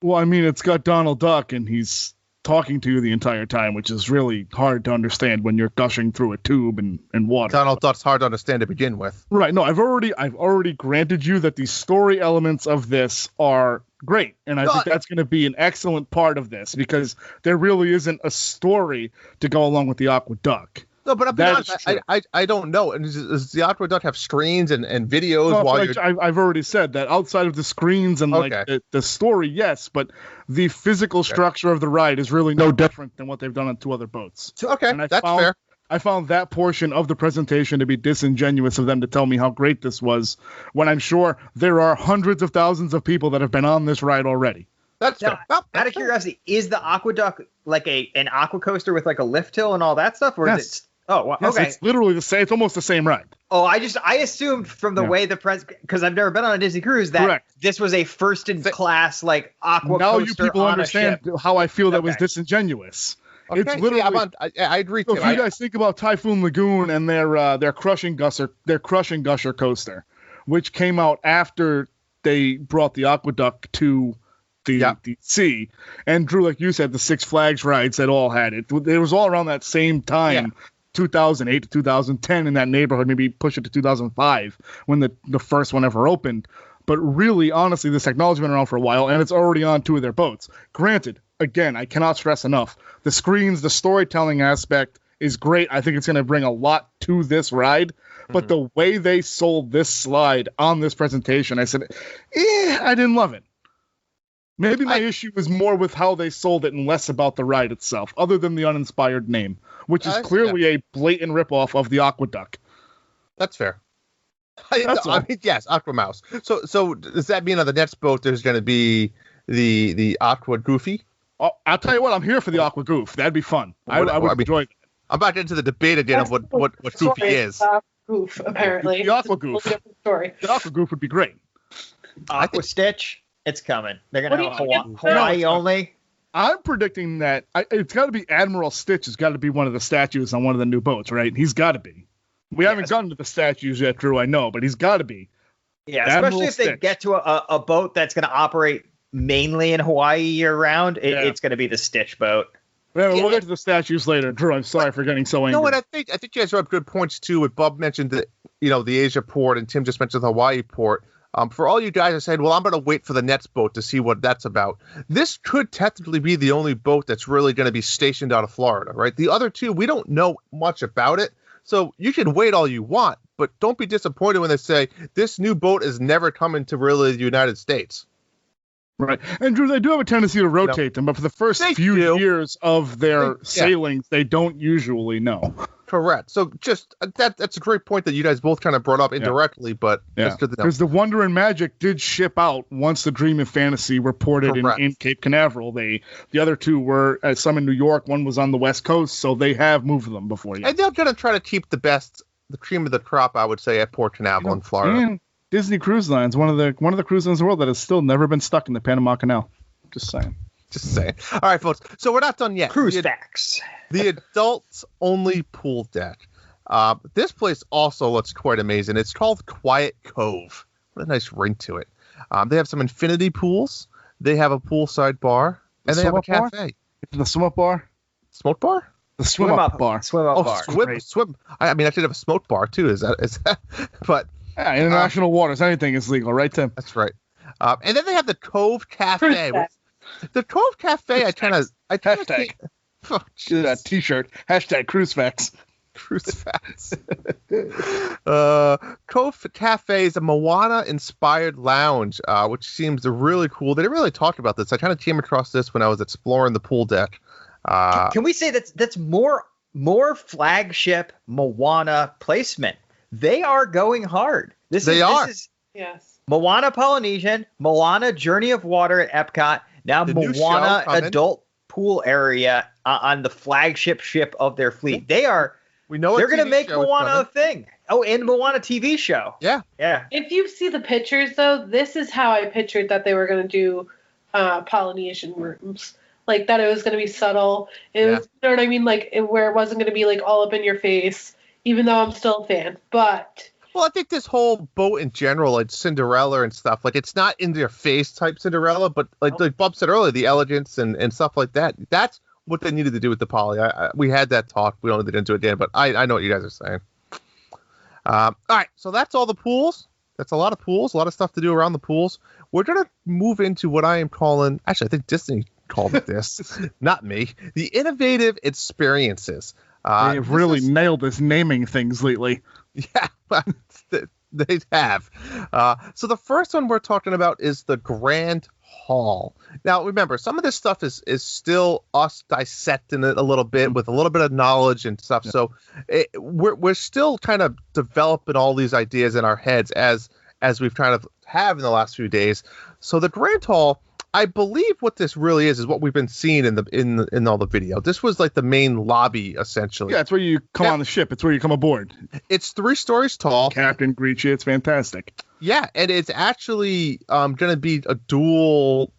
Well, I mean, it's got Donald Duck, and he's talking to you the entire time, which is really hard to understand when you're gushing through a tube and water. Donald Duck's hard to understand to begin with. Right. No, I've already granted you that the story elements of this are great, and I think that's going to be an excellent part of this because there really isn't a story to go along with the Aqua Duck. No, but I don't know. And does the Aqua Duck have screens and videos? I've already said that outside of the screens and like the story, yes, but the physical structure of the ride is really no different than what they've done on 2 other boats. Okay, that's fair. I found that portion of the presentation to be disingenuous of them to tell me how great this was, when I'm sure there are hundreds of thousands of people that have been on this ride already. That's fair. Out of curiosity, is the Aqua Duck like an aqua coaster with like a lift hill and all that stuff, or is it? Oh, well, yes, okay. It's literally the same. It's almost the same ride. Oh, I assumed from the way the because I've never been on a Disney cruise that this was a first in class like aqua now coaster. You people on understand a ship. how I feel that was disingenuous. Okay. It's literally. I agree. So if you guys think about Typhoon Lagoon and their crushing gusher coaster, which came out after they brought the Aqua Duck to the sea, and Drew, like you said, the Six Flags rides that all had it. It was all around that same time. Yeah. 2008 to 2010 in that neighborhood, maybe push it to 2005 when the first one ever opened. But really, honestly, this technology's been around for a while, and it's already on 2 of their boats. Granted, again, I cannot stress enough, the screens, the storytelling aspect is great. I think it's going to bring a lot to this ride. But the way they sold this slide on this presentation, I said, I didn't love it. Maybe my issue was more with how they sold it and less about the ride itself, other than the uninspired name, which is clearly a blatant ripoff of the Aqua Duck. That's fair. I mean, yes, Aqua Mouse. So does that mean on the next boat there's going to be the Aqua Goofy? Oh, I'll tell you what, I'm here for the Aqua Goof. That'd be fun. I would enjoy that. I'm about to get into the debate again of what Goofy is. Goof, apparently. The Aqua Goof. Story. The Aqua Goof would be great. Aqua Stitch. It's coming. They're going to have Hawaii only. I'm predicting that it's got to be Admiral Stitch. Has got to be one of the statues on one of the new boats, right? He's got to be. We haven't gotten to the statues yet, Drew, I know, but he's got to be. Yeah, Admiral especially if they get to a boat that's going to operate mainly in Hawaii year-round. It's going to be the Stitch boat. We'll get to the statues later. Drew, I'm sorry for getting so angry. No, and I think you guys brought up good points, too. What Bob mentioned, the Asia port, and Tim just mentioned the Hawaii port. For all you guys are saying, well, I'm going to wait for the next boat to see what that's about. This could technically be the only boat that's really going to be stationed out of Florida, right? The other 2, we don't know much about it. So you can wait all you want, but don't be disappointed when they say this new boat is never coming to really the United States. Right. And Drew, they do have a tendency to rotate them, but for the first few years of their sailings, they don't usually know. Correct. So just that's a great point that you guys both kind of brought up indirectly, but it's good to know. Because the Wonder and Magic did ship out once the Dream and Fantasy were ported in Cape Canaveral. The other 2 were some in New York. One was on the West Coast, so they have moved them before. And they're going to try to keep the cream of the crop, I would say, at Port Canaveral in Florida. And Disney Cruise Lines, one of the cruise lines in the world that has still never been stuck in the Panama Canal. Just saying. All right, folks. So we're not done yet. Cruise facts. The adults only pool deck. This place also looks quite amazing. It's called Quiet Cove. What a nice ring to it. They have some infinity pools. They have a poolside bar, and they have a cafe. The swim-up bar. Smoke bar. The swim-up bar. Swim-up bar. Swim. I mean, I should have a smoke bar too. Is that? But international waters, anything is legal, right, Tim? That's right. And then they have the Cove Cafe. The Cove Cafe, I kind of hashtag. That T-shirt. Hashtag Cruise Facts. Cruise Facts. Cove Cafe is a Moana-inspired lounge, which seems really cool. They didn't really talk about this. I kind of came across this when I was exploring the pool deck. Can we say that's more flagship Moana placement? They are going hard. This is Moana Polynesian, Moana Journey of Water at Epcot, now the Moana adult pool area on the flagship ship of their fleet. They're going to make Moana a thing. Oh, and Moana TV show. Yeah. If you see the pictures, though, this is how I pictured that they were going to do Polynesian rooms. Like that it was going to be subtle. It was, you know what I mean? Like where it wasn't going to be like all up in your face, even though I'm still a fan. But well, I think this whole boat in general, like Cinderella and stuff, like it's not in their face type Cinderella, but like Bob said earlier, the elegance and stuff like that. That's what they needed to do with the poly. We had that talk. We don't need to get into it again, but I know what you guys are saying. All right, so that's all the pools. That's a lot of pools, a lot of stuff to do around the pools. We're going to move into what I am calling, actually, I think Disney called it this, not me, the innovative experiences. They've really nailed this naming things lately. Yeah, they have. So the first one we're talking about is the Grand Hall. Now, remember, some of this stuff is still us dissecting it a little bit with a little bit of knowledge and stuff. Yeah. So we're still kind of developing all these ideas in our heads as we've kind of have in the last few days. So the Grand Hall, I believe what this really is what we've been seeing in all the video. This was like the main lobby, essentially. Yeah, it's where you come on the ship. It's where you come aboard. It's 3 stories tall. Captain greets you. It's fantastic. Yeah, and it's actually going to be a dual,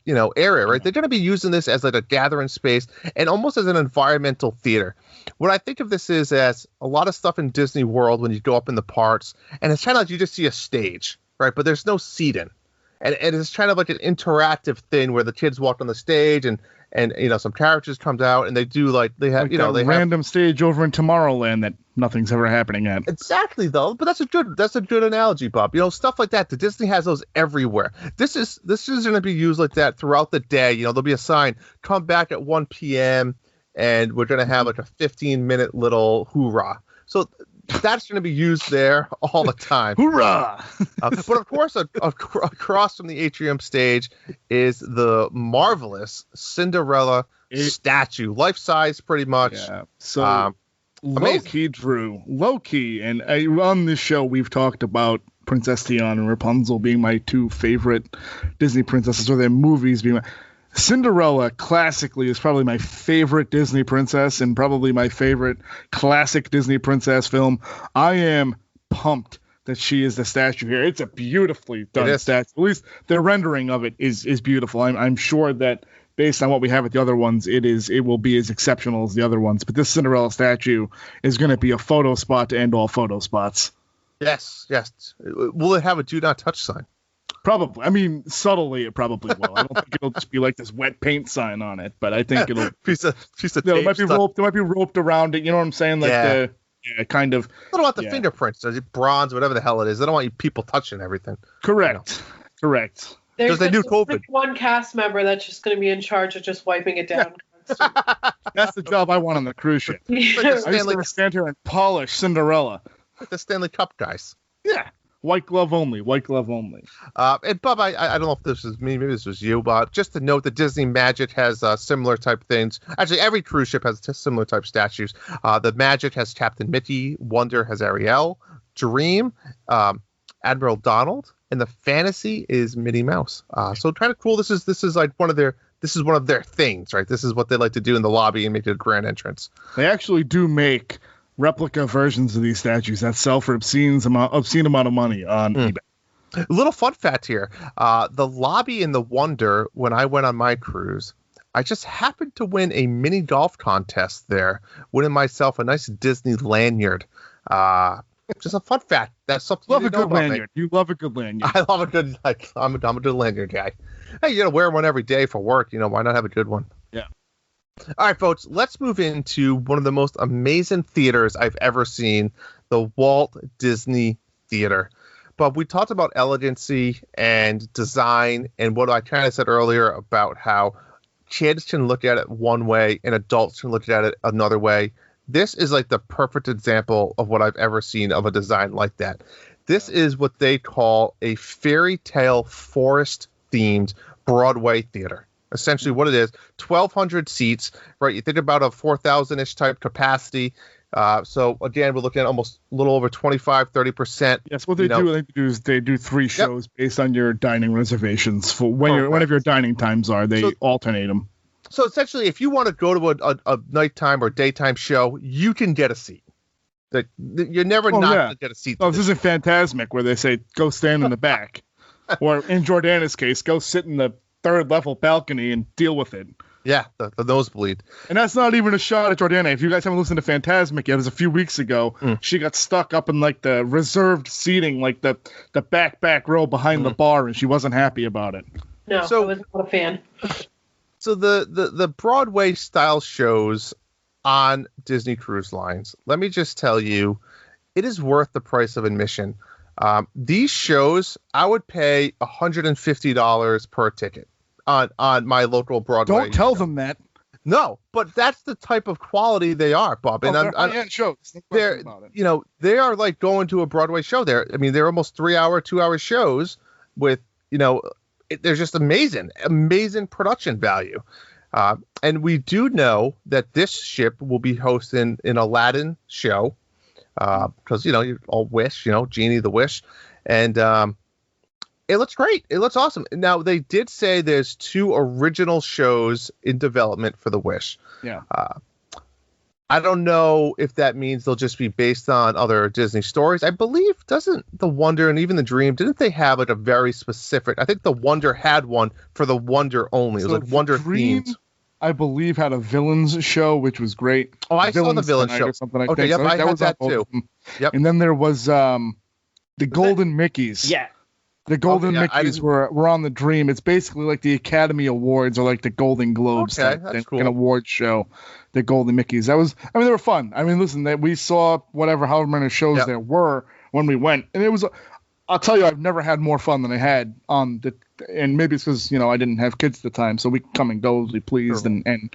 area, right? They're going to be using this as like a gathering space and almost as an environmental theater. What I think of this is as a lot of stuff in Disney World when you go up in the parks, and it's kind of like you just see a stage, right? But there's no seating. And it's kind of like an interactive thing where the kids walk on the stage and some characters comes out and they do they have random stage over in Tomorrowland that nothing's ever happening at. Exactly though, but that's a good analogy, Bob. Stuff like that. The Disney has those everywhere. This is going to be used like that throughout the day. There'll be a sign, come back at 1 p.m. and we're going to have like a 15-minute little hoorah. So that's going to be used there all the time. Hoorah! But of course, across from the atrium stage is the marvelous Cinderella statue, life size, pretty much. Yeah. So low-key, Drew, low-key, and on this show we've talked about Princess Tiana and Rapunzel being my 2 favorite Disney princesses, or their movies being Cinderella classically is probably my favorite Disney princess and probably my favorite classic Disney princess film. I am pumped that she is the statue here. It's a beautifully done statue. At least the rendering of it is beautiful. I'm sure that based on what we have with the other ones, it will be as exceptional as the other ones. But this Cinderella statue is going to be a photo spot to end all photo spots. Yes. Will it have a do not touch sign? Probably. I mean, subtly, it probably will. I don't think it'll just be like this wet paint sign on it, but I think it'll piece of tape. It might be roped. It might be roped around it. You know what I'm saying? Like kind of. They don't want the fingerprints, bronze, whatever the hell it is. They don't want you people touching everything. Correct. Correct. There's they do COVID. One cast member that's just going to be in charge of just wiping it down. That's the job I want on the cruise ship. I just want to stand here and polish Cinderella. Like the Stanley Cup guys. Yeah. White glove only. And Bob, I don't know if this is me, maybe this was you, but just to note that Disney Magic has similar type things. Actually, every cruise ship has similar type statues. The Magic has Captain Mickey, Wonder has Ariel, Dream, Admiral Donald, and the Fantasy is Minnie Mouse. So kind of cool. This is like one of their things, right? This is what they like to do in the lobby and make it a grand entrance. They actually do make replica versions of these statues that sell for obscene amount of money on eBay. A little fun fact here. The lobby in the Wonder, when I went on my cruise, I just happened to win a mini golf contest there, winning myself a nice Disney lanyard. Just a fun fact. That's something you love a good lanyard. You love a good lanyard. I love a good, I'm a good lanyard guy. Hey, you gotta wear one every day for work. Why not have a good one? Yeah. All right, folks, let's move into one of the most amazing theaters I've ever seen, the Walt Disney Theater. But we talked about elegancy and design and what I kind of said earlier about how kids can look at it one way and adults can look at it another way. This is like the perfect example of what I've ever seen of a design like that. This is what they call a fairy tale forest-themed Broadway theater. Essentially what it is, 1,200 seats, right? You think about a 4,000-ish type capacity. So, again, we're looking at almost a little over 25-30%. Yes, what they do is they do 3 shows based on your dining reservations. For whenever your dining times are, they alternate them. So, essentially, if you want to go to a nighttime or daytime show, you can get a seat. You're never going to get a seat. Oh, this isn't Fantasmic where they say, go stand in the back. Or in Jordana's case, go sit in the 3rd level balcony and deal with it. Yeah, the nosebleed. And that's not even a shot at Jordana. If you guys haven't listened to Fantasmic yet, it was a few weeks ago. She got stuck up in like the reserved seating, like the back row behind the bar, and she wasn't happy about it. No, I was not a fan. So the Broadway style shows on Disney Cruise Lines, let me just tell you, it is worth the price of admission. These shows, I would pay $150 per ticket on my local Broadway. Don't tell them that. No, but that's the type of quality they are, Bob. And they're high-end shows. They're, they are like going to a Broadway show. They're almost 2-hour shows with, they're just amazing production value. And we do know that this ship will be hosting an Aladdin show because, you all Wish, Genie the Wish. And it looks great. It looks awesome. Now, they did say there's 2 original shows in development for the Wish. Yeah. I don't know if that means they'll just be based on other Disney stories. I believe, doesn't the Wonder and even the Dream, didn't they have like a very specific, I think the Wonder had one for the Wonder only. It was like Wonder Dream, themed. I believe had a villains show, which was great. Oh, I saw the villain show. Or something, I okay, think. yep, so I had that too. Yep. And then there was the Golden Mickeys. Yeah. The Golden Mickeys were on the Dream. It's basically like the Academy Awards or like the Golden Globes. Okay, that's cool. An award show. The Golden Mickeys. They were fun. Listen, that we saw however many shows there were when we went, and it was. I'll tell you, I've never had more fun than I had on the. And maybe it's because I didn't have kids at the time, so we come and go as we pleased, and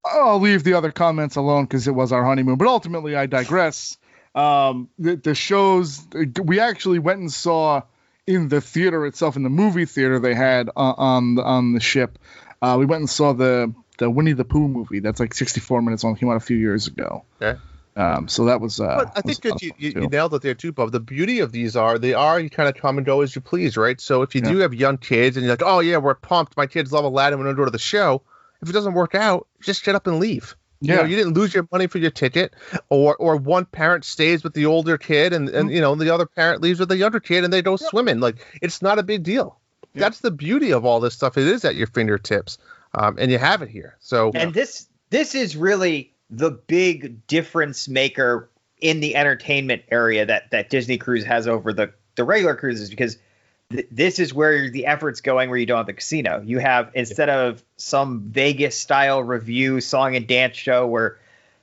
I'll leave the other comments alone because it was our honeymoon. But ultimately, I digress. The shows we actually went and saw in the theater itself, in the movie theater they had on the ship. We went and saw the Winnie the Pooh movie. That's like 64 minutes long. Came out a few years ago. Okay. So that was. But I think that you nailed it there too, Bob. The beauty of these you kind of come and go as you please, right? So if you do have young kids and you're like, oh yeah, we're pumped, my kids love Aladdin, we're gonna go to the show. If it doesn't work out, just get up and leave. Yeah. You didn't lose your money for your ticket, or one parent stays with the older kid and the other parent leaves with the younger kid and they go swimming. Like, it's not a big deal. Yeah. That's the beauty of all this stuff. It is at your fingertips, and you have it here. So and this is really the big difference maker in the entertainment area that Disney Cruise has over the regular cruises, because this is where the effort's going, where you don't have the casino. You have, instead of some Vegas style review song and dance show where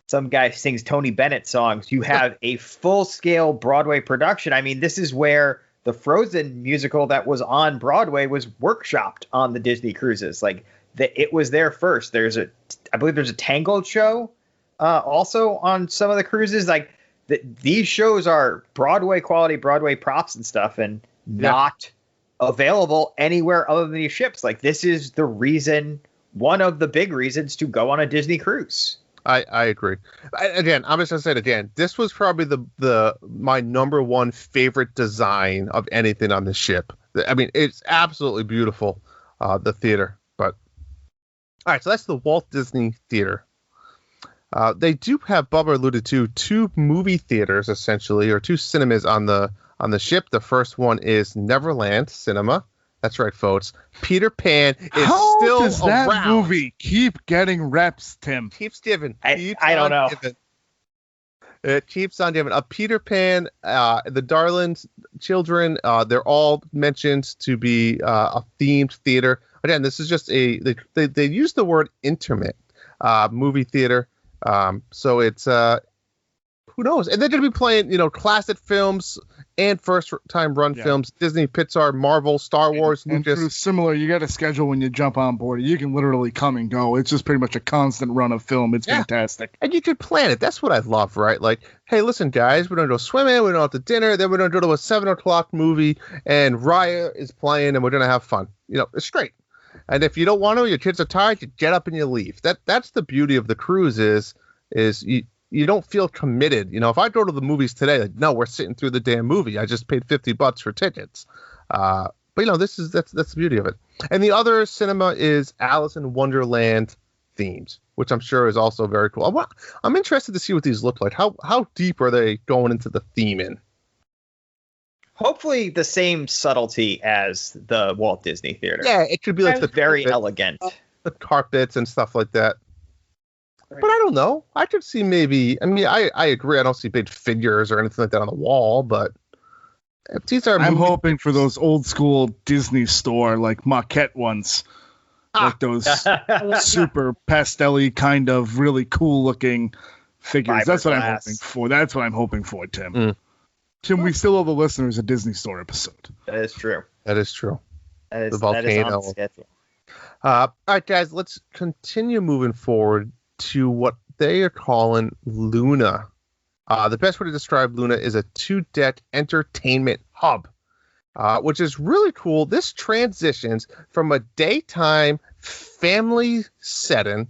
some guy sings Tony Bennett songs, you have a full scale Broadway production. This is where the Frozen musical that was on Broadway was workshopped on the Disney cruises. Like, it was there first. I believe there's a Tangled show also on some of the cruises. Like, these shows are Broadway quality, Broadway props and stuff, and not available anywhere other than these ships. Like, this is the reason, one of the big reasons to go on a Disney cruise. I agree. Again, I'm just gonna say it again. This was probably my number one favorite design of anything on the ship. It's absolutely beautiful, the theater. But all right, so that's the Walt Disney Theater. They do have, Bubba alluded to, 2 movie theaters essentially, or 2 cinemas on the ship. The first one is Neverland Cinema. That's right, folks. Peter Pan is still does that around. Movie keep getting reps, Tim? Keeps giving. I don't know. It keeps on giving. Peter Pan, the Darling Children, they're all mentioned to be a themed theater. Again, this is just they use the word intimate movie theater. So it's who knows? And they're going to be playing, classic films and first-time run films, Disney, Pixar, Marvel, Star Wars, Lucas. And similar, you got a schedule when you jump on board. You can literally come and go. It's just pretty much a constant run of film. It's fantastic. And you could plan it. That's what I love, right? Like, hey, listen, guys, we're going to go swimming, we're going to go to dinner, then we're going to go to a 7 o'clock movie, and Raya is playing, and we're going to have fun. It's great. And if you don't want to, your kids are tired, you get up and you leave. That's the beauty of the cruise is you don't feel committed. If I go to the movies today, like, no, we're sitting through the damn movie. I just paid $50 for tickets. But that's the beauty of it. And the other cinema is Alice in Wonderland themed, which I'm sure is also very cool. I'm interested to see what these look like. How deep are they going into the theme in? Hopefully the same subtlety as the Walt Disney Theater. Yeah, it could be like very elegant. The carpets and stuff like that. But I don't know. I could see maybe. I agree. I don't see big figures or anything like that on the wall. But if these are, I'm hoping for those old school Disney store like maquette ones. like those super pastel-y kind of really cool looking figures. That's what I'm hoping for. That's what I'm hoping for, Tim. Tim, we still owe the listeners a Disney Store episode. That is true. That is true. That The is on volcano. schedule. All right, guys, let's continue moving forward to what they are calling Luna. The best way to describe Luna is a 2-deck entertainment hub, which is really cool. This transitions from a daytime family setting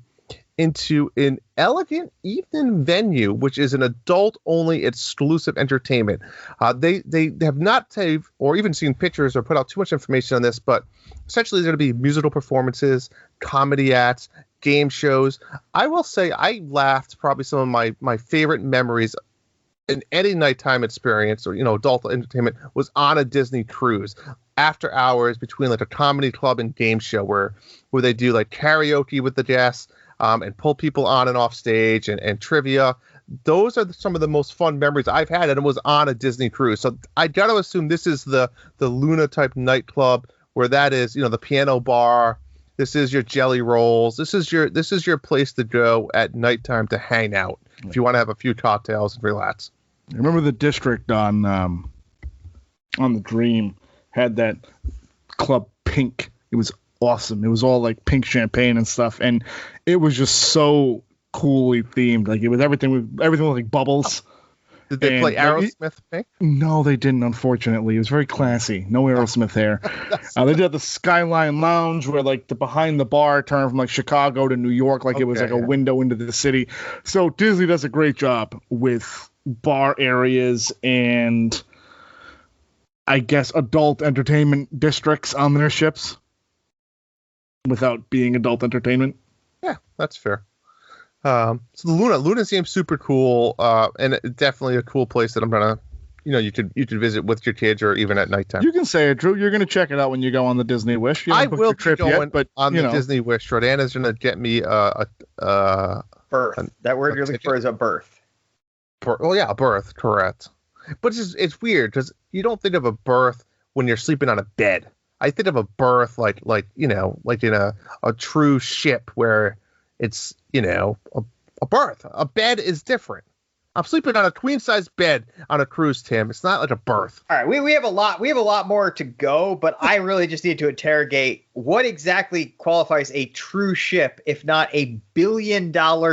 into an elegant evening venue, which is an adult-only exclusive entertainment. They have not or even seen pictures or put out too much information on this, but essentially there's going to be musical performances, comedy acts, game shows. I will say I laughed probably some of my favorite memories in any nighttime experience or, adult entertainment was on a Disney cruise after hours between like a comedy club and game show where they do like karaoke with the guests and pull people on and off stage and trivia. Those are some of the most fun memories I've had, and it was on a Disney cruise. So I got to assume this is the Luna type nightclub where that is, the piano bar. This is your jelly rolls. This is your place to go at nighttime to hang out if you want to have a few cocktails and relax. I remember the district on the Dream had that club Pink. It was awesome. It was all like pink champagne and stuff, and it was just so coolly themed. Like it was everything was like bubbles. Did they play Aerosmith Pink? No, they didn't. Unfortunately, it was very classy. No Aerosmith there. They did the Skyline Lounge, where like the behind the bar turned from like Chicago to New York, like it was like a window into the city. So Disney does a great job with bar areas and I guess adult entertainment districts on their ships without being adult entertainment. Yeah, that's fair. So Luna seems super cool, and definitely a cool place that I'm gonna, you could visit with your kids or even at nighttime. You can say it, Drew. You're gonna check it out when you go on the Disney Wish. I will be going on the Disney Wish. Jordana's gonna get me birth. That word you're looking for is a birth. A birth, correct. But it's weird because you don't think of a birth when you're sleeping on a bed. I think of a birth like in a true ship where it's a berth. A bed is different. I'm sleeping on a queen size bed on a cruise, Tim. It's not like a berth. All right, we have a lot more to go, but I really just need to interrogate what exactly qualifies a true ship, if not a $1 billion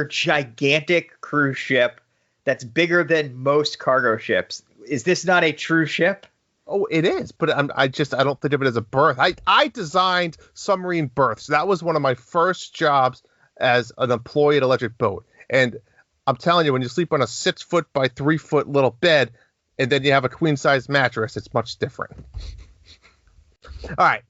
gigantic cruise ship that's bigger than most cargo ships. Is this not a true ship? Oh, it is, but I don't think of it as a berth. I designed submarine berths. That was one of my first jobs as an employee at Electric Boat. And I'm telling you, when you sleep on a 6-foot by 3-foot little bed, and then you have a queen size mattress, it's much different. All right,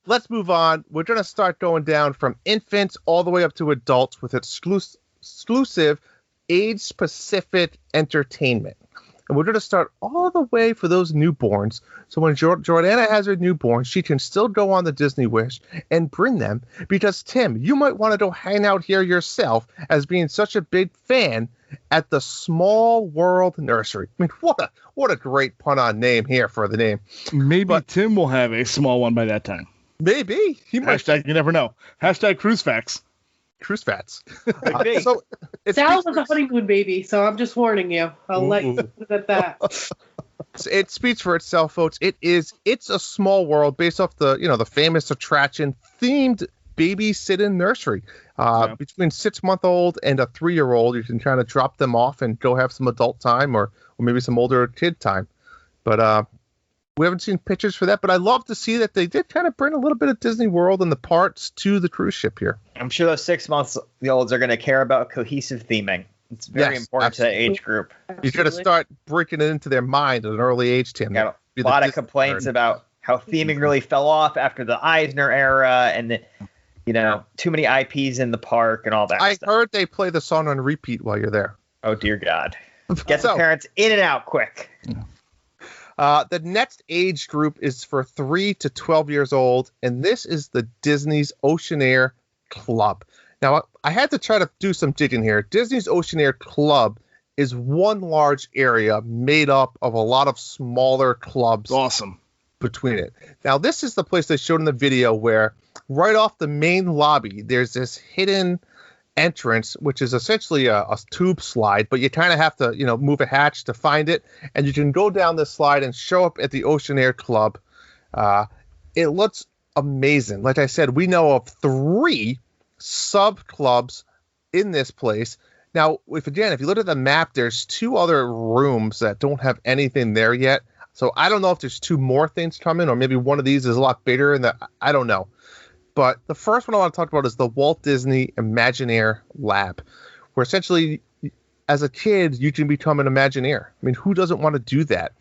let's move on. We're going to start going down from infants all the way up to adults with exclusive age-specific entertainment. And we're going to start all the way for those newborns. So when Jordana has her newborn, she can still go on the Disney Wish and bring them. Because, Tim, you might want to go hang out here yourself as being such a big fan at the Small World Nursery. I mean, what a great pun on name here for the name. Maybe Tim will have a small one by that time. Maybe. He might. Hashtag you never know. Hashtag cruise facts. Cruise fats. So Sal was a honeymoon baby, so I'm just warning you. I'll let you at that. It speaks for itself, folks. It's a small world based off the famous attraction themed babysitting nursery. Between 6-month-old and a 3-year-old, you can kind of drop them off and go have some adult time or maybe some older kid time. But we haven't seen pictures for that, but I love to see that they did kind of bring a little bit of Disney World and the parts to the cruise ship here. I'm sure those 6-month-olds are going to care about cohesive theming. It's very important to that age group. You got to start breaking it into their mind at an early age, Tim. Got a lot of complaints about how theming really fell off after the Eisner era and too many IPs in the park and all that stuff. I heard they play the song on repeat while you're there. Oh, dear God. Get the parents in and out quick. Yeah. The next age group is for 3 to 12 years old, and this is the Disney's Oceanair Club. Now, I had to try to do some digging here. Disney's Oceanair Club is one large area made up of a lot of smaller clubs. Awesome. between it. Now, this is the place they showed in the video where right off the main lobby, there's this hidden entrance, which is essentially a tube slide, but you kind of have to, move a hatch to find it. And you can go down this slide and show up at the Ocean Air Club. It looks amazing. Like I said, we know of 3 sub clubs in this place. Now, if you look at the map, there's 2 other rooms that don't have anything there yet. So I don't know if there's 2 more things coming, or maybe one of these is a lot bigger. I don't know. But the first one I want to talk about is the Walt Disney Imagineer Lab, where essentially, as a kid, you can become an Imagineer. I mean, who doesn't want to do that?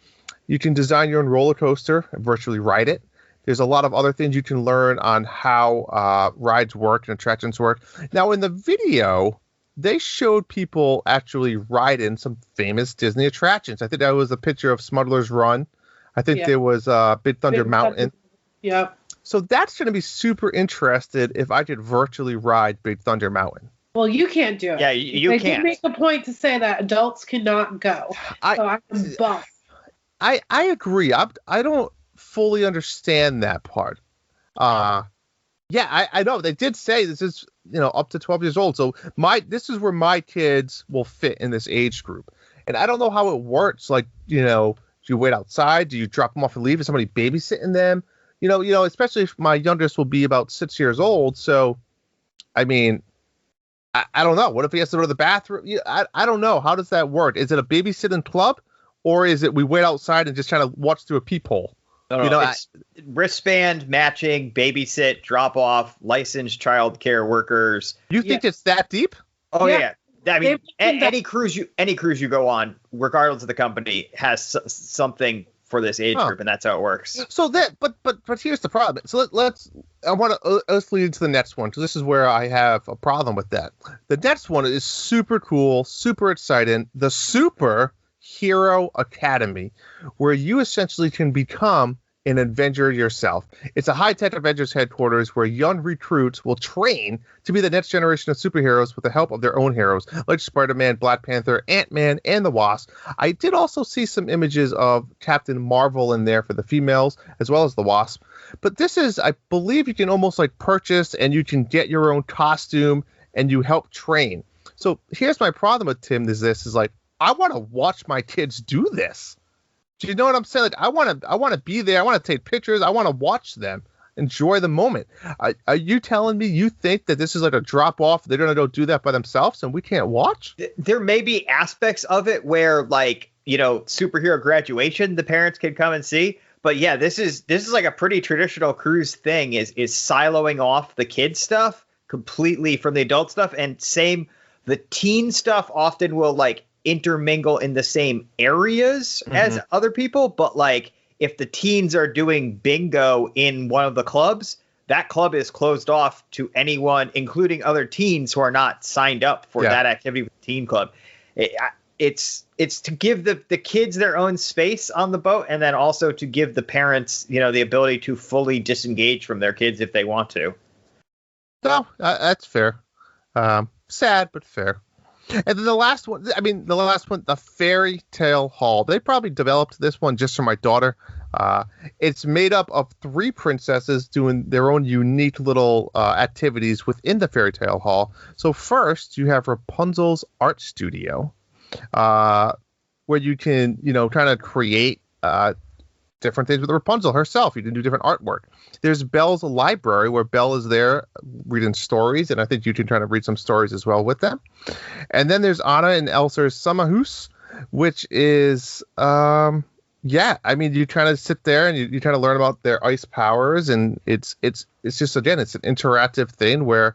You can design your own roller coaster and virtually ride it. There's a lot of other things you can learn on how rides work and attractions work. Now, in the video, they showed people actually riding some famous Disney attractions. I think that was a picture of Smuggler's Run. I think there was Big Thunder Mountain. Yep. So that's going to be super interested if I could virtually ride Big Thunder Mountain. Well, you can't do it. Yeah, you can't. They did make a point to say that adults cannot go. So I'm bummed. I agree. I don't fully understand that part. Yeah, I know. They did say this is, up to 12 years old. So this is where my kids will fit in this age group. And I don't know how it works. Like, do you wait outside? Do you drop them off and leave? Is somebody babysitting them? Especially if my youngest will be about 6 years old. So, I mean, I don't know. What if he has to go to the bathroom? I don't know. How does that work? Is it a babysitting club, or is it we wait outside and just trying to watch through a peephole? No, it's wristband, matching, babysit, drop off, licensed child care workers. You think it's that deep? Oh yeah. I mean, any cruise you go on, regardless of the company, has something for this age group, and that's how it works. So but here's the problem. So let's lead into the next one, because this is where I have a problem with that. The next one is super cool, super exciting. The Super Hero Academy, where you essentially can become an Avenger yourself. It's a high-tech Avengers headquarters where young recruits will train to be the next generation of superheroes with the help of their own heroes, like Spider-Man, Black Panther, Ant-Man, and the Wasp. I did also see some images of Captain Marvel in there for the females, as well as the Wasp. But this is, I believe, you can almost like purchase, and you can get your own costume, and you help train. So here's my problem with Tim is like, I want to watch my kids do this. Do you know what I'm saying? Like, I want to be there. I want to take pictures. I want to watch them, enjoy the moment. Are you telling me you think that this is like a drop off? They're going to go do that by themselves and we can't watch? There may be aspects of it where, like, superhero graduation, the parents can come and see. But yeah, this is like a pretty traditional cruise thing is siloing off the kids stuff completely from the adult stuff. And the teen stuff often will like intermingle in the same areas as other people, but like if the teens are doing bingo in one of the clubs, that club is closed off to anyone, including other teens who are not signed up for that activity with the teen club. It's to give the kids their own space on the boat, and then also to give the parents, the ability to fully disengage from their kids if they want to. No, that's fair. Sad, but fair. And then the last one, the Fairy Tale Hall. They probably developed this one just for my daughter. It's made up of 3 princesses doing their own unique little activities within the Fairy Tale Hall. So first, you have Rapunzel's Art Studio, where you can, kind of create different things with Rapunzel herself. You can do different artwork. There's Belle's library, where Belle is there reading stories, and I think you can try to read some stories as well with them. And then there's Anna and Elsa's Sommerhus, which is, you try to sit there and you try to learn about their ice powers, and it's just, again, it's an interactive thing where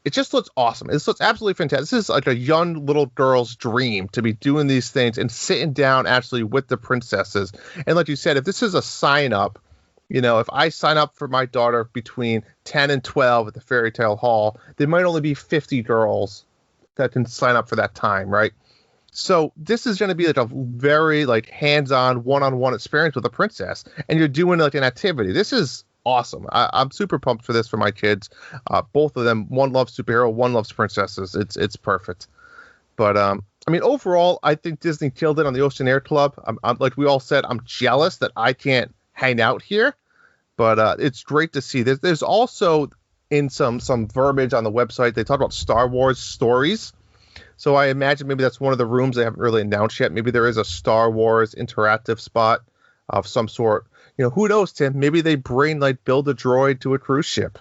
it just looks awesome. It looks absolutely fantastic. This is like a young little girl's dream to be doing these things and sitting down actually with the princesses. And like you said, if this is a sign up, if I sign up for my daughter between 10 and 12 at the Fairy Tale Hall, there might only be 50 girls that can sign up for that time, right? So this is going to be like a very like hands-on, one-on-one experience with a princess, and you're doing like an activity. This is awesome. I'm super pumped for this for my kids. Both of them, one loves superhero, one loves princesses. It's perfect. But overall, I think Disney killed it on the Ocean Air Club. I'm like we all said, I'm jealous that I can't hang out here. But it's great to see. There's also in some verbiage on the website, they talk about Star Wars stories. So I imagine maybe that's one of the rooms they haven't really announced yet. Maybe there is a Star Wars interactive spot of some sort. Who knows, Tim? Maybe they build a droid to a cruise ship.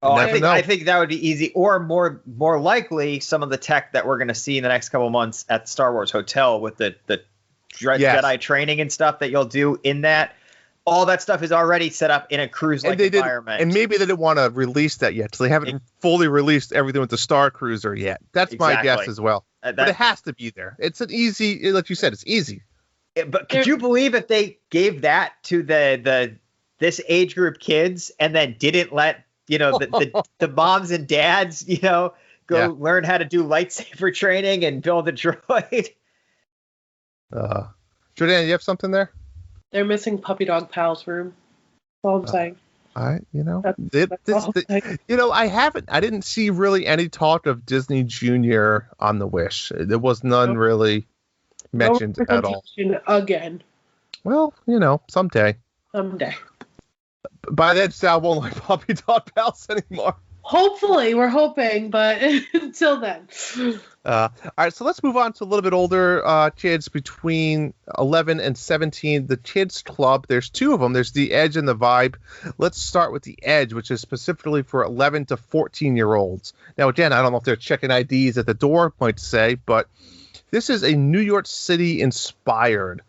Oh, I think that would be easy, or more likely, some of the tech that we're going to see in the next couple of months at the Star Wars Hotel with the Jedi training and stuff that you'll do in that. All that stuff is already set up in a cruise-like environment. And maybe they didn't want to release that yet, so they haven't fully released everything with the Star Cruiser yet. That's my guess as well. But it has to be there. It's an easy, like you said, it's easy. But could you believe if they gave that to this age group kids and then didn't let the moms and dads go learn how to do lightsaber training and build a droid? Jordan, you have something there? They're missing Puppy Dog Pal's room. That's all I'm saying. I didn't see really any talk of Disney Junior on the Wish. There was none really mentioned at all. Again. Well, someday. By then, Sal won't like Puppy Dog Pals anymore. Hopefully, we're hoping, but until then. All right, so let's move on to a little bit older kids between 11 and 17. The Kids Club, there's two of them. There's the Edge and the Vibe. Let's start with the Edge, which is specifically for 11 to 14-year-olds. Now, again, I don't know if they're checking IDs at the door, might say, but this is a New York City inspired.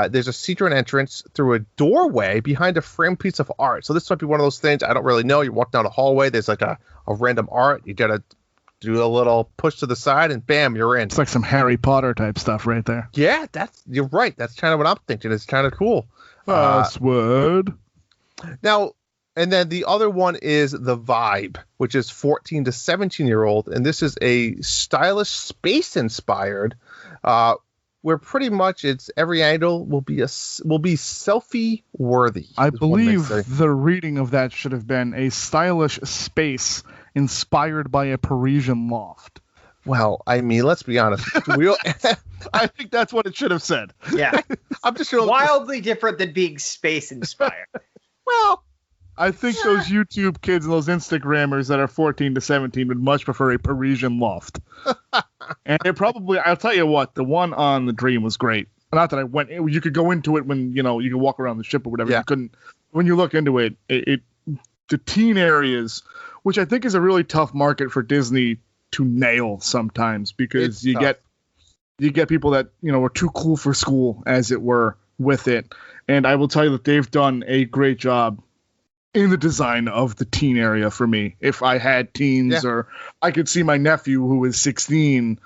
There's a secret entrance through a doorway behind a framed piece of art. So this might be one of those things, I don't really know. You walk down a hallway, there's like a random art. You got to do a little push to the side, and bam, you're in. It's like some Harry Potter type stuff right there. Yeah, you're right. That's kind of what I'm thinking. It's kind of cool. Password. Now, and then the other one is the Vibe, which is 14 to 17-year-old, and this is a stylish space inspired, where pretty much it's every angle will be selfie worthy. I believe the reading of that should have been a stylish space inspired by a Parisian loft. Well, I mean, let's be honest. I think that's what it should have said. Yeah. I'm just sure wildly different than being space inspired. Well, I think those YouTube kids and those Instagrammers that are 14 to 17 would much prefer a Parisian loft. And it probably, I'll tell you what, the one on the Dream was great. Not that I went, you could go into it when, you can walk around the ship or whatever. Yeah. You couldn't, when you look into it, the teen areas, which I think is a really tough market for Disney to nail sometimes, because you get people that, are too cool for school, as it were, with it. And I will tell you that they've done a great job in the design of the teen area for me. If I had teens, or I could see my nephew who is 16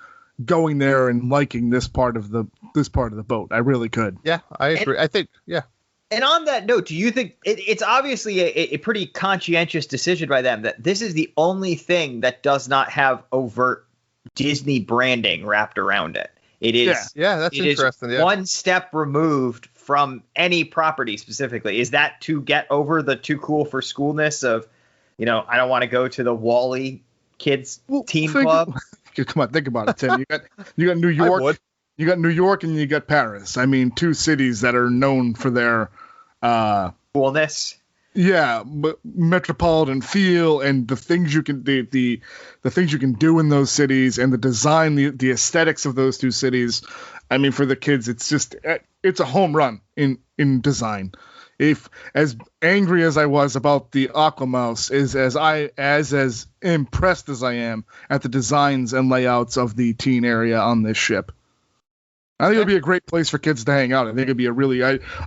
going there and liking this part of the boat. I really could. Yeah, I agree. I think, yeah. And on that note, do you think it's obviously a pretty conscientious decision by them that this is the only thing that does not have overt Disney branding wrapped around it? It is. Yeah, that's interesting. Is one step removed from any property specifically. Is that to get over the too cool for schoolness of, I don't want to go to the Wally kids teen club? Come on, think about it, Tim. You got New York. You got New York and you got Paris. I mean, two cities that are known for their coolness. Yeah, metropolitan feel and the things you can the things you can do in those cities and the design, the aesthetics of those two cities. I mean, for the kids, it's a home run in design. If as angry as I was about the Aquamouse is as impressed as I am at the designs and layouts of the teen area on this ship. I think it would be a great place for kids to hang out. I think it'd be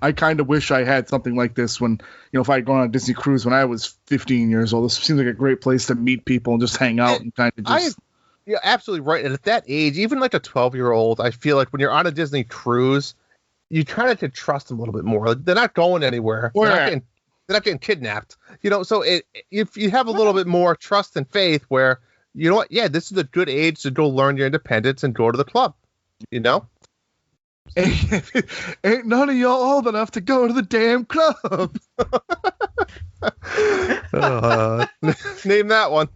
I kind of wish I had something like this when, if I had gone on a Disney cruise when I was 15 years old. This seems like a great place to meet people and just hang out and kind of just. You're absolutely right. And at that age, even like a 12-year-old, I feel like when you're on a Disney cruise, you kind of could trust them a little bit more. Like, they're not going anywhere. They're not getting kidnapped. So if you have a little bit more trust and faith where, you know what, yeah, this is a good age to go learn your independence and go to the club, Ain't none of y'all old enough to go to the damn club. Name that one.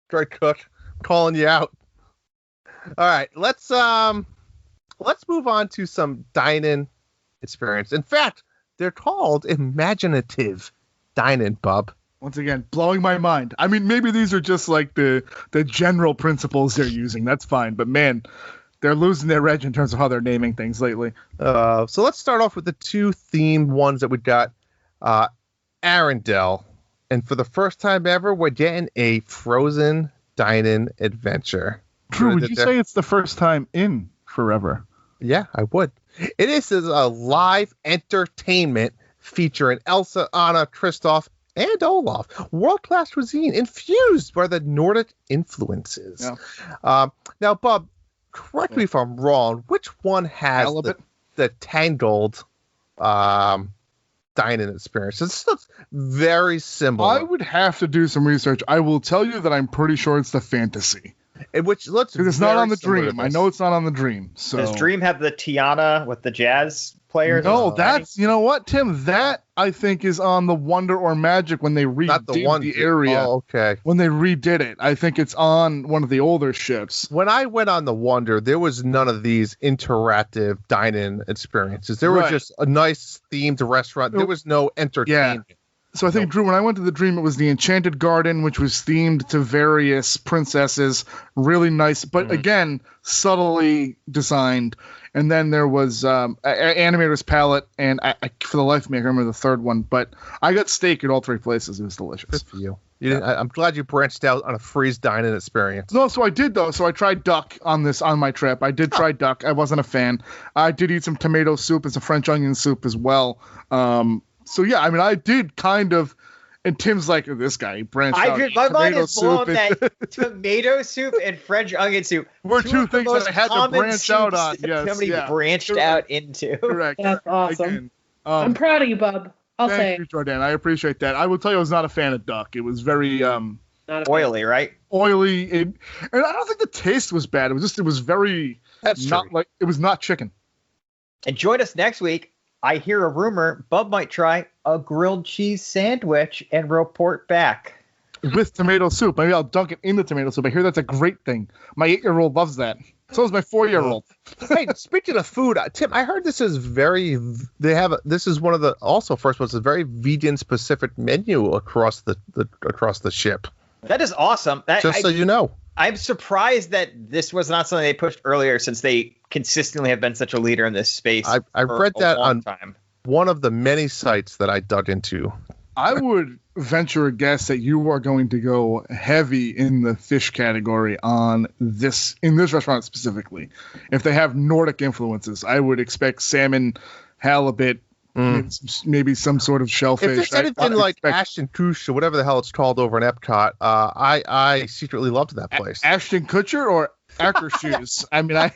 Greg Cook, calling you out. All right, let's move on to some dine-in experience. In fact, They're called imaginative dining, Bub. Once again, blowing my mind. I mean, maybe these are just like the general principles they're using. That's fine. But man, they're losing their edge in terms of how they're naming things lately. So let's start off with the two themed ones that we got. Arendelle. And for the first time ever, we're getting a frozen dine-in adventure. Drew, would you say it's the first time in forever? Yeah, I would. It is a live entertainment featuring Elsa, Anna, Kristoff, and Olaf. World-class cuisine infused by the Nordic influences. Yeah. Now, Bob, correct me if I'm wrong. Which one has the Tangled dine-in experience? This looks very similar. I would have to do some research. I will tell you that I'm pretty sure it's the Fantasy. Which looks because it's not on the Dream. I know it's not on the Dream. So does Dream have the Tiana with the jazz players? No, that's you know what, Tim. That I think is on the Wonder or Magic when they redid the area. Oh, okay. When they redid it, I think it's on one of the older ships. When I went on the Wonder, there was none of these interactive dine-in experiences. There was just a nice themed restaurant. There was no entertainment. Yeah. So I think, Drew, when I went to the Dream, it was the Enchanted Garden, which was themed to various princesses. Really nice, but again, subtly designed. And then there was Animator's Palette, and I, for the life of me, I can't remember the third one. But I got steak at all three places. It was delicious. Good for you. I'm glad you branched out on a freeze dine-in experience. No, so I did, though. So I tried duck on my trip. I did try duck. I wasn't a fan. I did eat some tomato soup and some French onion soup as well. So, yeah, I mean, I did kind of, and Tim's like, this guy branched out. My mind is blown that tomato soup and French onion soup were two things that I had to branch out on. Yes, somebody branched out into. Correct. That's awesome. Again, I'm proud of you, Bub. I'll say. Thank you, Jordan. I appreciate that. I will tell you I was not a fan of duck. It was very oily, right? Oily. And I don't think the taste was bad. It was very it was not chicken. And join us next week. I hear a rumor Bub might try a grilled cheese sandwich and report back. With tomato soup. Maybe I'll dunk it in the tomato soup. I hear that's a great thing. My 8-year-old loves that. So does my 4-year-old. Hey, speaking of food, Tim, I heard this is this is one of the also first ones, a very vegan specific menu across the ship. That is awesome. So you know. I'm surprised that this was not something they pushed earlier, since they consistently have been such a leader in this space. I read that on one of the many sites that I dug into. I would venture a guess that you are going to go heavy in the fish category in this restaurant specifically. If they have Nordic influences, I would expect salmon, halibut, maybe some sort of shellfish. If there's anything like Ashton Kutcher or whatever the hell it's called over in Epcot, I secretly loved that place. Ashton Kutcher or Akershus? I mean, I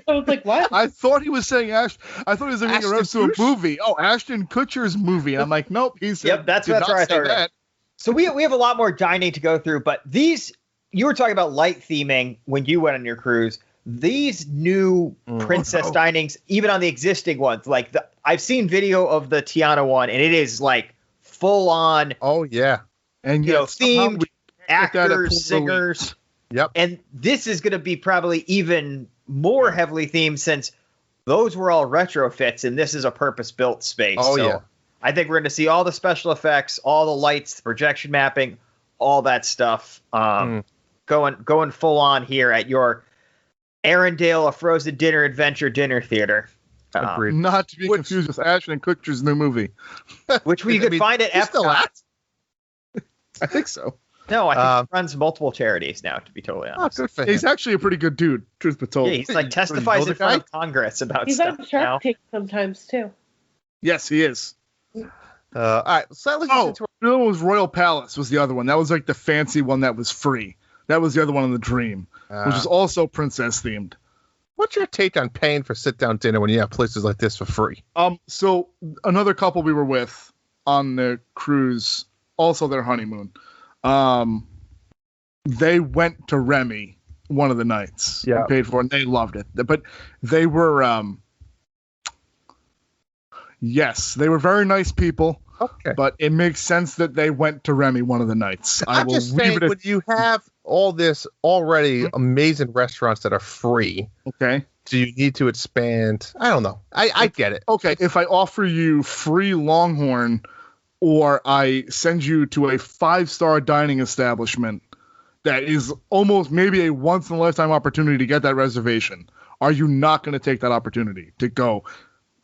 was like, what? I thought he was saying I thought he was saying a reference to a movie. Oh, Ashton Kutcher's movie. And I'm like, nope. He said, yep, that's where I thought that. So we have a lot more dining to go through, but you were talking about light theming when you went on your cruise. These new princess dinings, even on the existing ones, like I've seen video of the Tiana one, and it is like full on. Oh yeah, and themed actors, singers. Yep. And this is going to be probably even more heavily themed, since those were all retrofits, and this is a purpose-built space. Oh yeah. I think we're going to see all the special effects, all the lights, the projection mapping, all that stuff. Going full on here at your Arendelle, a frozen dinner adventure dinner theater. Not to be confused with Ashton Kutcher's new movie. Which we could find at Epcot. I think so. No, I think he runs multiple charities now, to be totally honest. Good for him. He's actually a pretty good dude, truth be told. Yeah, he's like testifies in front of Congress about stuff. He's on Shark Tank sometimes, too. Yes, he is. All right. So the other one was Royal Palace was the other one. That was like the fancy one that was free. That was the other one in the Dream, which is also princess themed. What's your take on paying for sit-down dinner when you have places like this for free? So another couple we were with on the cruise, also their honeymoon, they went to Remy one of the nights. Yeah, paid for it, and they loved it. But they were, yes, they were very nice people. Okay, but it makes sense that they went to Remy one of the nights. I'm just saying, when you have all this already amazing restaurants that are free, okay, Do you need to expand? I don't know. I get it. Okay, if I offer you free Longhorn, or I send you to a 5-star dining establishment that is almost maybe a once-in-a-lifetime opportunity to get that reservation, are you not going to take that opportunity to go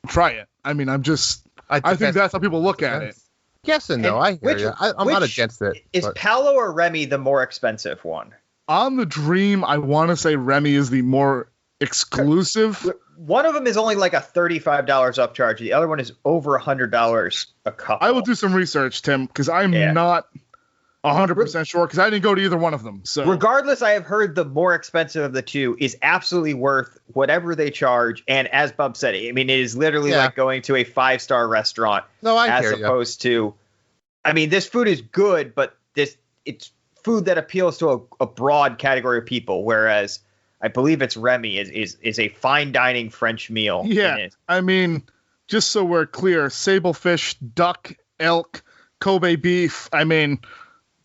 try it? I mean, I think that's how people look at it. Yes and no. I hear you. I'm not against it. Is Palo or Remy the more expensive one? On the Dream, I want to say Remy is the more exclusive. One of them is only like a $35 upcharge. The other one is over $100 a couple. I will do some research, Tim, because I'm not 100% sure, because I didn't go to either one of them. So regardless, I have heard the more expensive of the two is absolutely worth whatever they charge. And as Bob said, I mean, it is literally like going to a 5-star restaurant. No, I as hear opposed to, I mean, this food is good, but it's food that appeals to a broad category of people, whereas I believe it's Remy is a fine dining French meal. Yeah, I mean, just so we're clear, sablefish, duck, elk, Kobe beef. I mean,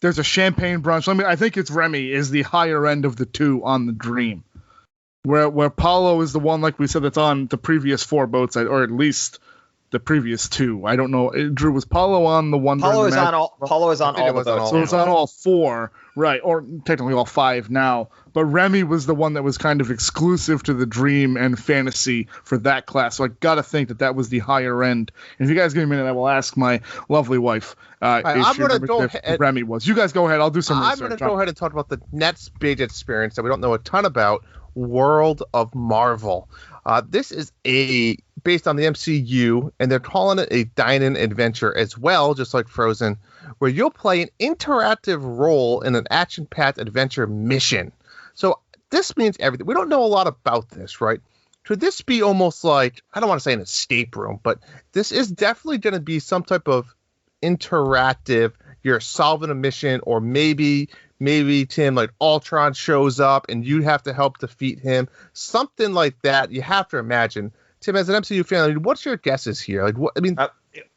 there's a champagne brunch. I think it's Remy is the higher end of the two on the Dream, where Palo is the one, like we said, that's on the previous 4 boats, or at least the previous 2. I don't know. Drew, was Palo on the one? Palo is on all the boats. So it's on all 4, right? Or technically all 5 now. But Remy was the one that was kind of exclusive to the Dream and Fantasy for that class. So I got to think that was the higher end. And if you guys give me a minute, I will ask my lovely wife I'm going to go ahead. Remy was. You guys go ahead. I'll do some research. I'm going to go ahead and talk about the next big experience that we don't know a ton about, World of Marvel. This is based on the MCU, and they're calling it a dine-in adventure as well, just like Frozen, where you'll play an interactive role in an action-packed adventure mission. So this means everything. We don't know a lot about this, right? Could this be almost like, I don't want to say an escape room, but this is definitely going to be some type of interactive, you're solving a mission, or maybe Tim, like Ultron shows up and you have to help defeat him. Something like that. You have to imagine. Tim, as an MCU fan, I mean, what's your guesses here? Like, what? I mean,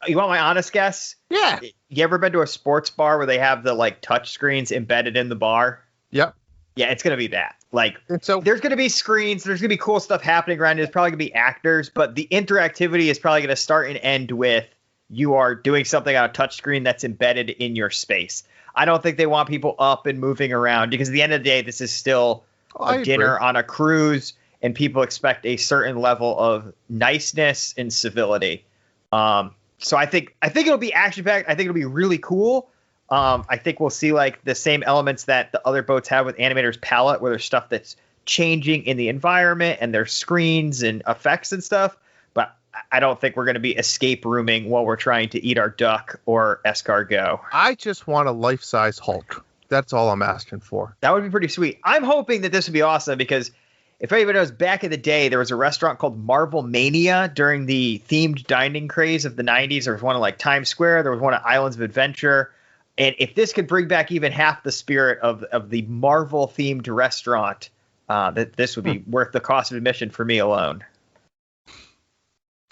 you want my honest guess? Yeah. You ever been to a sports bar where they have the like touch screens embedded in the bar? Yep. Yeah, it's gonna be that. Like, so there's gonna be screens. There's gonna be cool stuff happening around. There's probably gonna be actors, but the interactivity is probably gonna start and end with you are doing something on a touch screen that's embedded in your space. I don't think they want people up and moving around, because at the end of the day, this is still a dinner on a cruise, and people expect a certain level of niceness and civility. So I think it'll be action packed. I think it'll be really cool. I think we'll see like the same elements that the other boats have with Animator's Palette, where there's stuff that's changing in the environment and there's screens and effects and stuff. But I don't think we're going to be escape rooming while we're trying to eat our duck or escargot. I just want a life-size Hulk. That's all I'm asking for. That would be pretty sweet. I'm hoping that this would be awesome, because if anybody knows, back in the day, there was a restaurant called Marvel Mania during the themed dining craze of the 90s. There was one in like Times Square. There was one at Islands of Adventure. And if this could bring back even half the spirit of the Marvel themed restaurant, that this would be worth the cost of admission for me alone.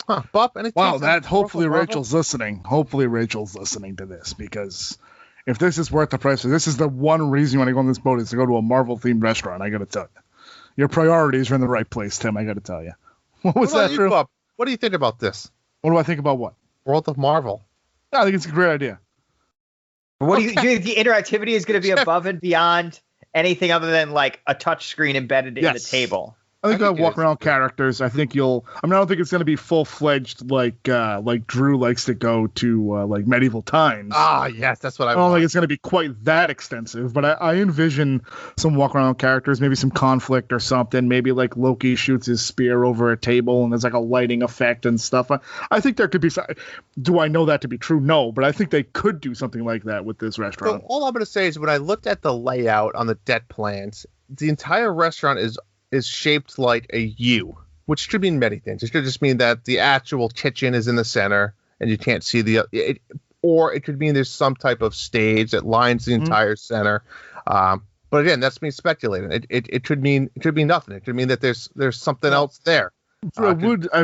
Huh, Bob, anything? Wow, hopefully Rachel's listening. Hopefully Rachel's listening to this, because if this is worth the price, this is the one reason you want to go on this boat, is to go to a Marvel themed restaurant. I got to tell you, your priorities are in the right place, Tim. I got to tell you. What was that, Drew? Bob? What do you think about this? What do I think about what? World of Marvel. I think it's a great idea. What do you think the interactivity is going to be above and beyond anything other than like a touch screen embedded in the table? I think I'll walk around characters. I think I don't think it's going to be full-fledged like Drew likes to go to like medieval times. Ah, yes, that's what I don't think it's going to be quite that extensive, but I envision some walk-around characters, maybe some conflict or something. Maybe like Loki shoots his spear over a table and there's like a lighting effect and stuff. I think there could be. Do I know that to be true? No, but I think they could do something like that with this restaurant. So all I'm going to say is, when I looked at the layout on the debt plans, the entire restaurant is shaped like a U, which could mean many things. It could just mean that the actual kitchen is in the center and you can't see or it could mean there's some type of stage that lines the entire center. But again, that's me speculating. It could mean nothing. It could mean that there's something else there. I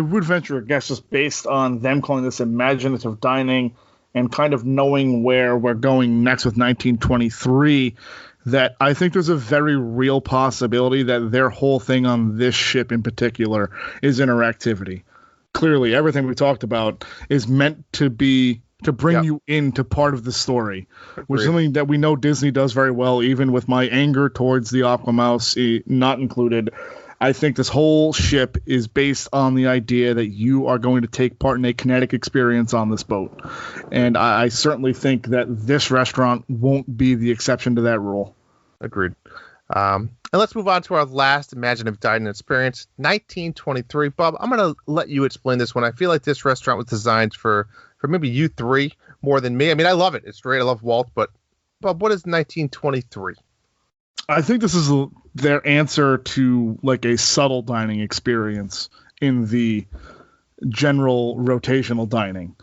would venture a guess, just based on them calling this imaginative dining and kind of knowing where we're going next with 1923, that I think there's a very real possibility that their whole thing on this ship in particular is interactivity. Clearly, everything we talked about is meant to bring you into part of the story, which is something that we know Disney does very well, even with my anger towards the Aquamouse not included. I think this whole ship is based on the idea that you are going to take part in a kinetic experience on this boat. And I certainly think that this restaurant won't be the exception to that rule. Agreed. And let's move on to our last imaginative dining experience, 1923. Bob, I'm going to let you explain this one. I feel like this restaurant was designed for maybe you three more than me. I mean, I love it. It's great. I love Walt. But, Bob, what is 1923? I think this is their answer to like a subtle dining experience in the general rotational dining.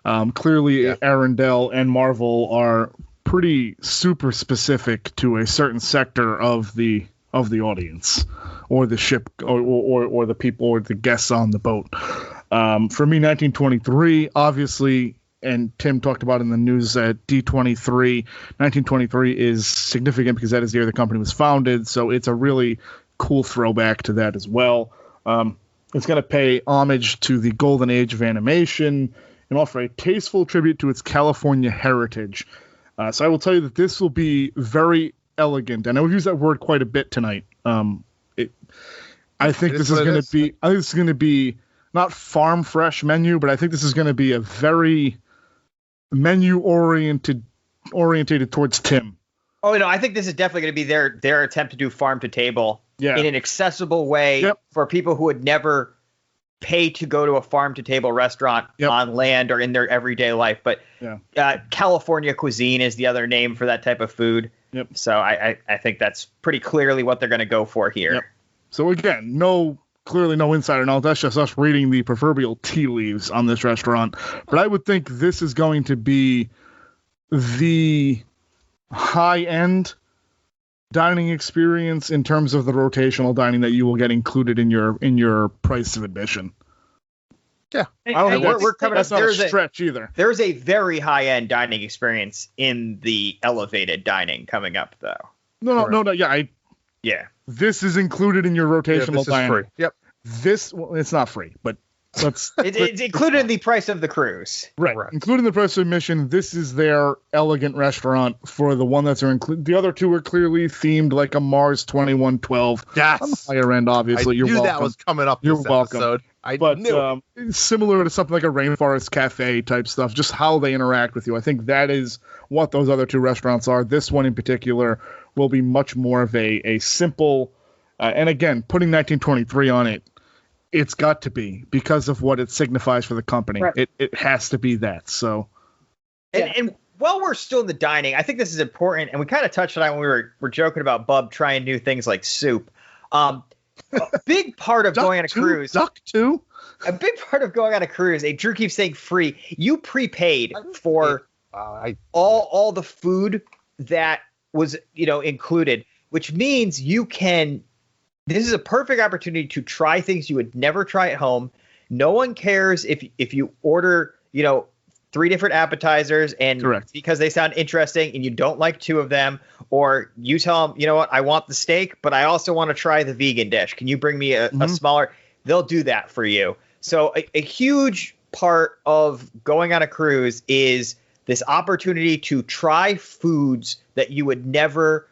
Clearly, Arendelle and Marvel are pretty super specific to a certain sector of the audience or the ship or the people or the guests on the boat. For me, 1923, obviously, and Tim talked about in the news at D23, 1923 is significant because that is the year the company was founded, so it's a really cool throwback to that as well. It's going to pay homage to the golden age of animation and offer a tasteful tribute to its California heritage. So I will tell you that this will be very elegant, and I will use that word quite a bit tonight. I think this is going to be not farm fresh menu, but I think this is going to be a very menu oriented towards Tim. Oh, no, I think this is definitely going to be their attempt to do farm to table in an accessible way for people who would never pay to go to a farm to table restaurant on land or in their everyday life. But California cuisine is the other name for that type of food. So I think that's pretty clearly what they're going to go for here. So again, clearly no insider knowledge. That's just us reading the proverbial tea leaves on this restaurant. But I would think this is going to be the high-end dining experience in terms of the rotational dining that you will get included in your price of admission. Yeah, I don't think that's not a stretch either. There's a very high-end dining experience in the elevated dining coming up, though. No. Yeah. This is included in your rotational dining. Free. Yep. It's not free, but it's included in the price of the cruise. Right. Including the price of admission. This is their elegant restaurant for the one that's included. The other two are clearly themed like a Mars 2112. Yes. On the higher end, obviously. You're welcome. That was coming up. You're welcome. Episode. Similar to something like a Rainforest Cafe type stuff, just how they interact with you. I think that is what those other two restaurants are. This one in particular will be much more of a simple, and again, putting 1923 on it, it's got to be because of what it signifies for the company. Right. It has to be that. So, and while we're still in the dining, I think this is important, and we kind of touched on it when we were joking about Bub trying new things like soup. A big part of going on a cruise. Duck too. A big part of going on a cruise. Drew keeps saying free. You prepaid for all the food that was included, which means you can. This is a perfect opportunity to try things you would never try at home. No one cares if you order 3 different appetizers and Correct. Because they sound interesting and you don't like 2 of them, or you tell them, you know what, I want the steak, but I also want to try the vegan dish. Can you bring me a smaller? They'll do that for you. So a huge part of going on a cruise is this opportunity to try foods that you would never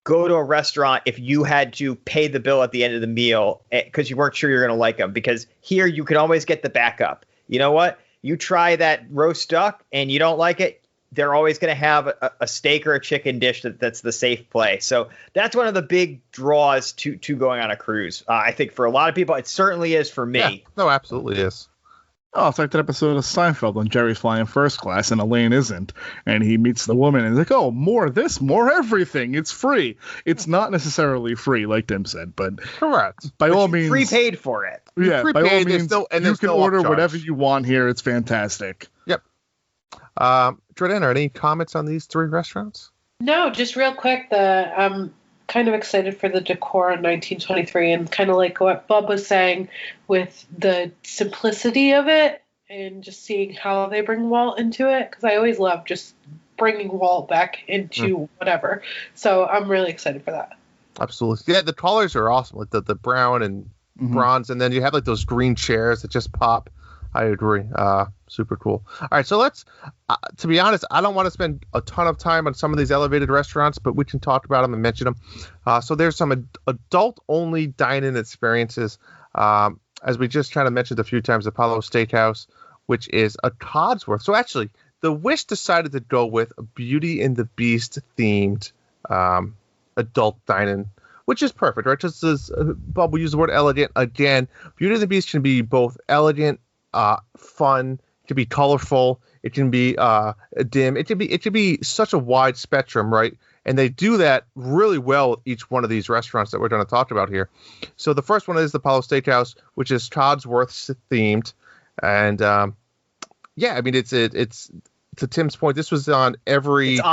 go to a restaurant if you had to pay the bill at the end of the meal because you weren't sure you're going to like them. Because here you can always get the backup. You know what? You try that roast duck and you don't like it, they're always going to have a steak or a chicken dish that's the safe play. So that's one of the big draws to going on a cruise. I think for a lot of people, it certainly is for me. Yeah, no, absolutely is. Oh, it's like that episode of Seinfeld when Jerry's flying first class and Elaine isn't. And he meets the woman and he's like, oh, more of this, more everything. It's free. It's not necessarily free, like Tim said, but correct. By all means. Prepaid for it. Yeah, by all means, you can order whatever you want here. It's fantastic. Yep. Jordan, are any comments on these 3 restaurants? No, just real quick. I'm kind of excited for the decor in 1923 and kind of like what Bob was saying with the simplicity of it and just seeing how they bring Walt into it. Because I always love just bringing Walt back into whatever. So I'm really excited for that. Absolutely. Yeah, the colors are awesome, like the brown and bronze, and then you have like those green chairs that just pop. I agree. Super cool. All right, so let's, to be honest, I don't want to spend a ton of time on some of these elevated restaurants, but we can talk about them and mention them. So there's some adult-only dine-in experiences. As we just kind of mentioned a few times, Apollo Steakhouse, which is a Codsworth. So actually, the Wish decided to go with a Beauty and the Beast themed adult dine-in, which is perfect, right? Just as Bob will use the word elegant again. Beauty and the Beast can be both elegant, fun, it can be colorful, it can be dim, it can be such a wide spectrum, right? And they do that really well with each one of these restaurants that we're going to talk about here. So the first one is the Apollo Steakhouse, which is Codsworth themed, and yeah, I mean it's to Tim's point, this was on every ship.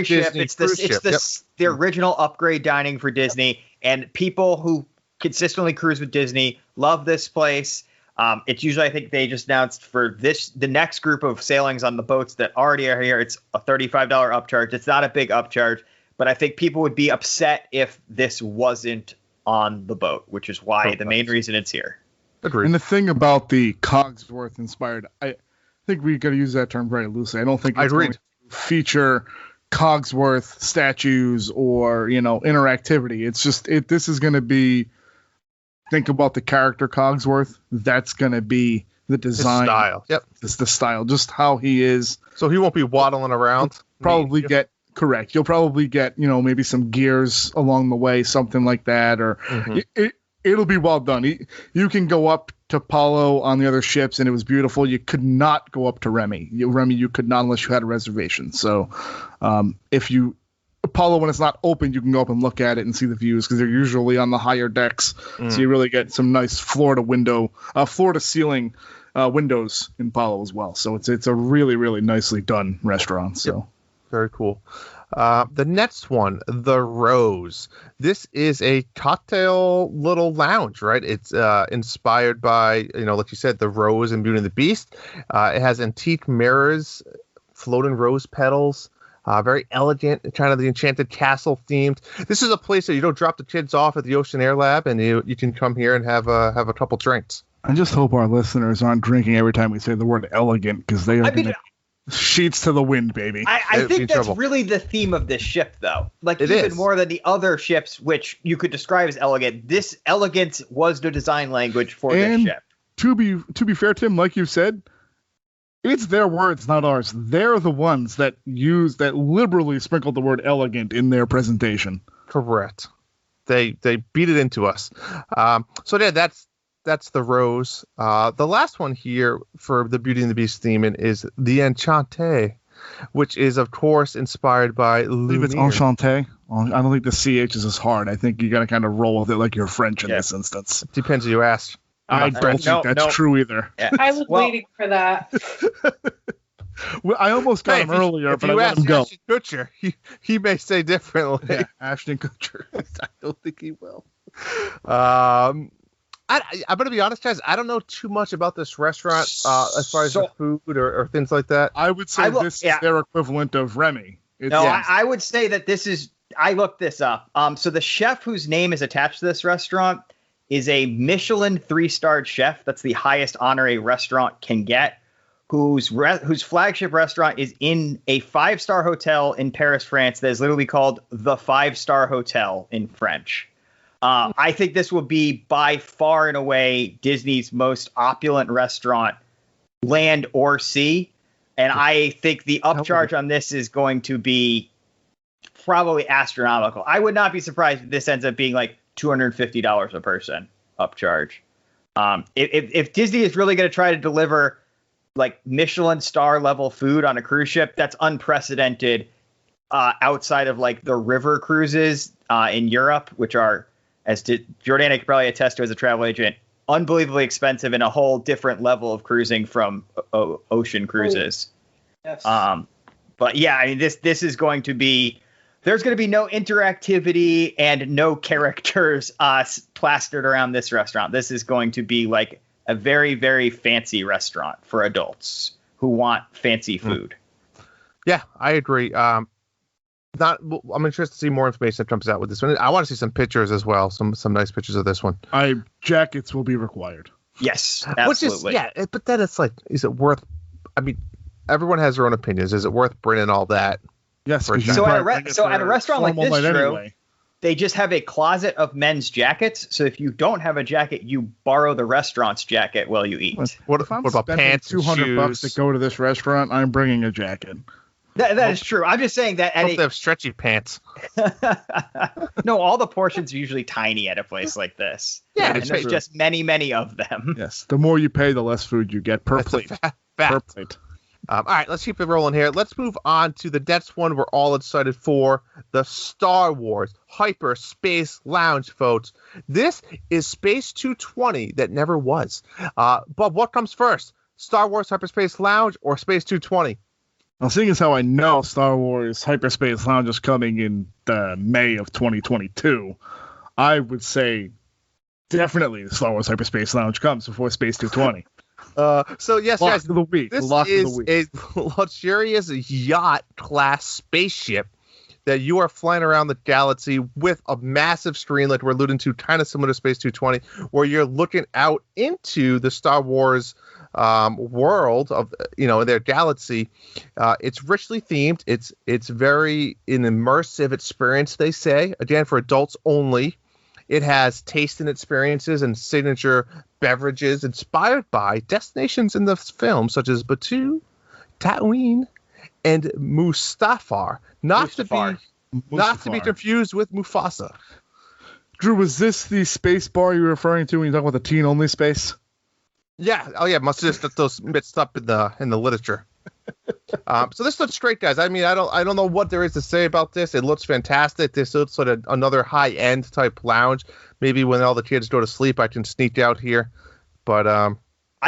Disney It's cruise ship. the original upgrade dining for Disney, and people who consistently cruise with Disney love this place. It's usually, I think they just announced for the next group of sailings on the boats that already are here, it's a $35 upcharge. It's not a big upcharge, but I think people would be upset if this wasn't on the boat, which is why the main reason it's here. Agreed. And the thing about the Cogsworth inspired, I think we got to use that term very loosely. I don't think it's going to feature Cogsworth statues or, interactivity. It's just, this is going to be, think about the character Cogsworth. That's going to be the design. His style. Yep. It's the style, just how he is. So he won't be waddling around. Correct. You'll probably get, maybe some gears along the way, something like that, or it'll be well done. You can go up to Apollo on the other ships, and it was beautiful. You could not go up to Remy. You could not unless you had a reservation. So Apollo, when it's not open, you can go up and look at it and see the views because they're usually on the higher decks. So you really get some nice floor to ceiling windows in Apollo as well. So it's a really, really nicely done restaurant. So. Yep. Very cool. The next one, the Rose. This is a cocktail little lounge, right? It's inspired by, like you said, the Rose and Beauty and the Beast. It has antique mirrors, floating rose petals, very elegant, kind of the Enchanted Castle themed. This is a place that you don't drop the kids off at the Ocean Air Lab, and you can come here and have a couple drinks. I just hope our listeners aren't drinking every time we say the word elegant, because they are sheets to the wind, baby. I think that's really the theme of this ship, though. Like, even more than the other ships, which you could describe as elegant. This elegance was the design language for this ship. To be fair, Tim, like you said, it's their words, not ours. They're the ones that liberally sprinkled the word elegant in their presentation. Correct. They beat it into us. So yeah, that's the Rose. The last one here for the Beauty and the Beast theming is the Enchanté, which is, of course, inspired by Lumiere. I believe it's Enchanté. I don't think the CH is as hard. I think you got to kind of roll with it like you're French in this instance. Depends who you ask. I don't think that's true either. Yeah. I was waiting for that. Well, I almost got him earlier, but I let him go. Ashton Kutcher, he may say differently. Yeah, Ashton Kutcher. I don't think he will. I'm going to be honest, guys. I don't know too much about this restaurant as far as the food or things like that. I would say this is their equivalent of Remy. I would say that this is. I looked this up. So the chef whose name is attached to this restaurant is a Michelin 3-star chef. That's the highest honor a restaurant can get. Whose flagship restaurant is in a 5-star hotel in Paris, France. That is literally called the 5-Star Hotel in French. I think this will be by far and away Disney's most opulent restaurant, land or sea. And I think the upcharge on this is going to be probably astronomical. I would not be surprised if this ends up being like $250 a person upcharge. If Disney is really going to try to deliver like Michelin star level food on a cruise ship, that's unprecedented outside of like the river cruises in Europe, which are, as Jordana could probably attest to as a travel agent, unbelievably expensive and a whole different level of cruising from ocean cruises. Yes. But yeah, I mean, this is going to be, there's going to be no interactivity and no characters plastered around this restaurant. This is going to be like a very, very fancy restaurant for adults who want fancy food. Yeah, I agree. I'm interested to see more information that comes out with this one. I want to see some pictures as well. Some nice pictures of this one. Jackets will be required. Yes, absolutely. But then it's like, is it worth? I mean, everyone has their own opinions. Is it worth bringing all that? Yes. So at a restaurant like this, Drew, they just have a closet of men's jackets. So if you don't have a jacket, you borrow the restaurant's jacket while you eat. What about pants? $200 to go to this restaurant. I'm bringing a jacket. That is true. I'm just saying that. They have stretchy pants. No, all the portions are usually tiny at a place like this. Yeah, and there's just many, many of them. Yes, the more you pay, the less food you get per plate. Per plate. All right, let's keep it rolling here. Let's move on to the next one we're all excited for, the Star Wars Hyperspace Lounge, folks. This is Space 220 that never was. Bob, what comes first? Star Wars Hyperspace Lounge or Space 220? Well, seeing as how I know Star Wars Hyperspace Lounge is coming in May of 2022, I would say definitely the Star Wars Hyperspace Lounge comes before Space 220. So yes, Lock guys, of the week. This Lock is of the week. a luxurious yacht class spaceship that you are flying around the galaxy with a massive screen, like we're alluding to, kind of similar to Space 220, where you're looking out into the Star Wars world of, their galaxy. It's richly themed. It's very an immersive experience, they say, again, for adults only. It has tasting experiences and signature beverages inspired by destinations in the film, such as Batuu, Tatooine, and Mustafar. Not to be confused with Mufasa. Drew, was this the space bar you were referring to when you talk about the teen-only space? Yeah. Oh, yeah. Must have just got those mixed up in the literature. So this looks great, guys. I mean, I don't know what there is to say about this. It looks fantastic. This looks like another high-end type lounge. Maybe when all the kids go to sleep, I can sneak out here. But I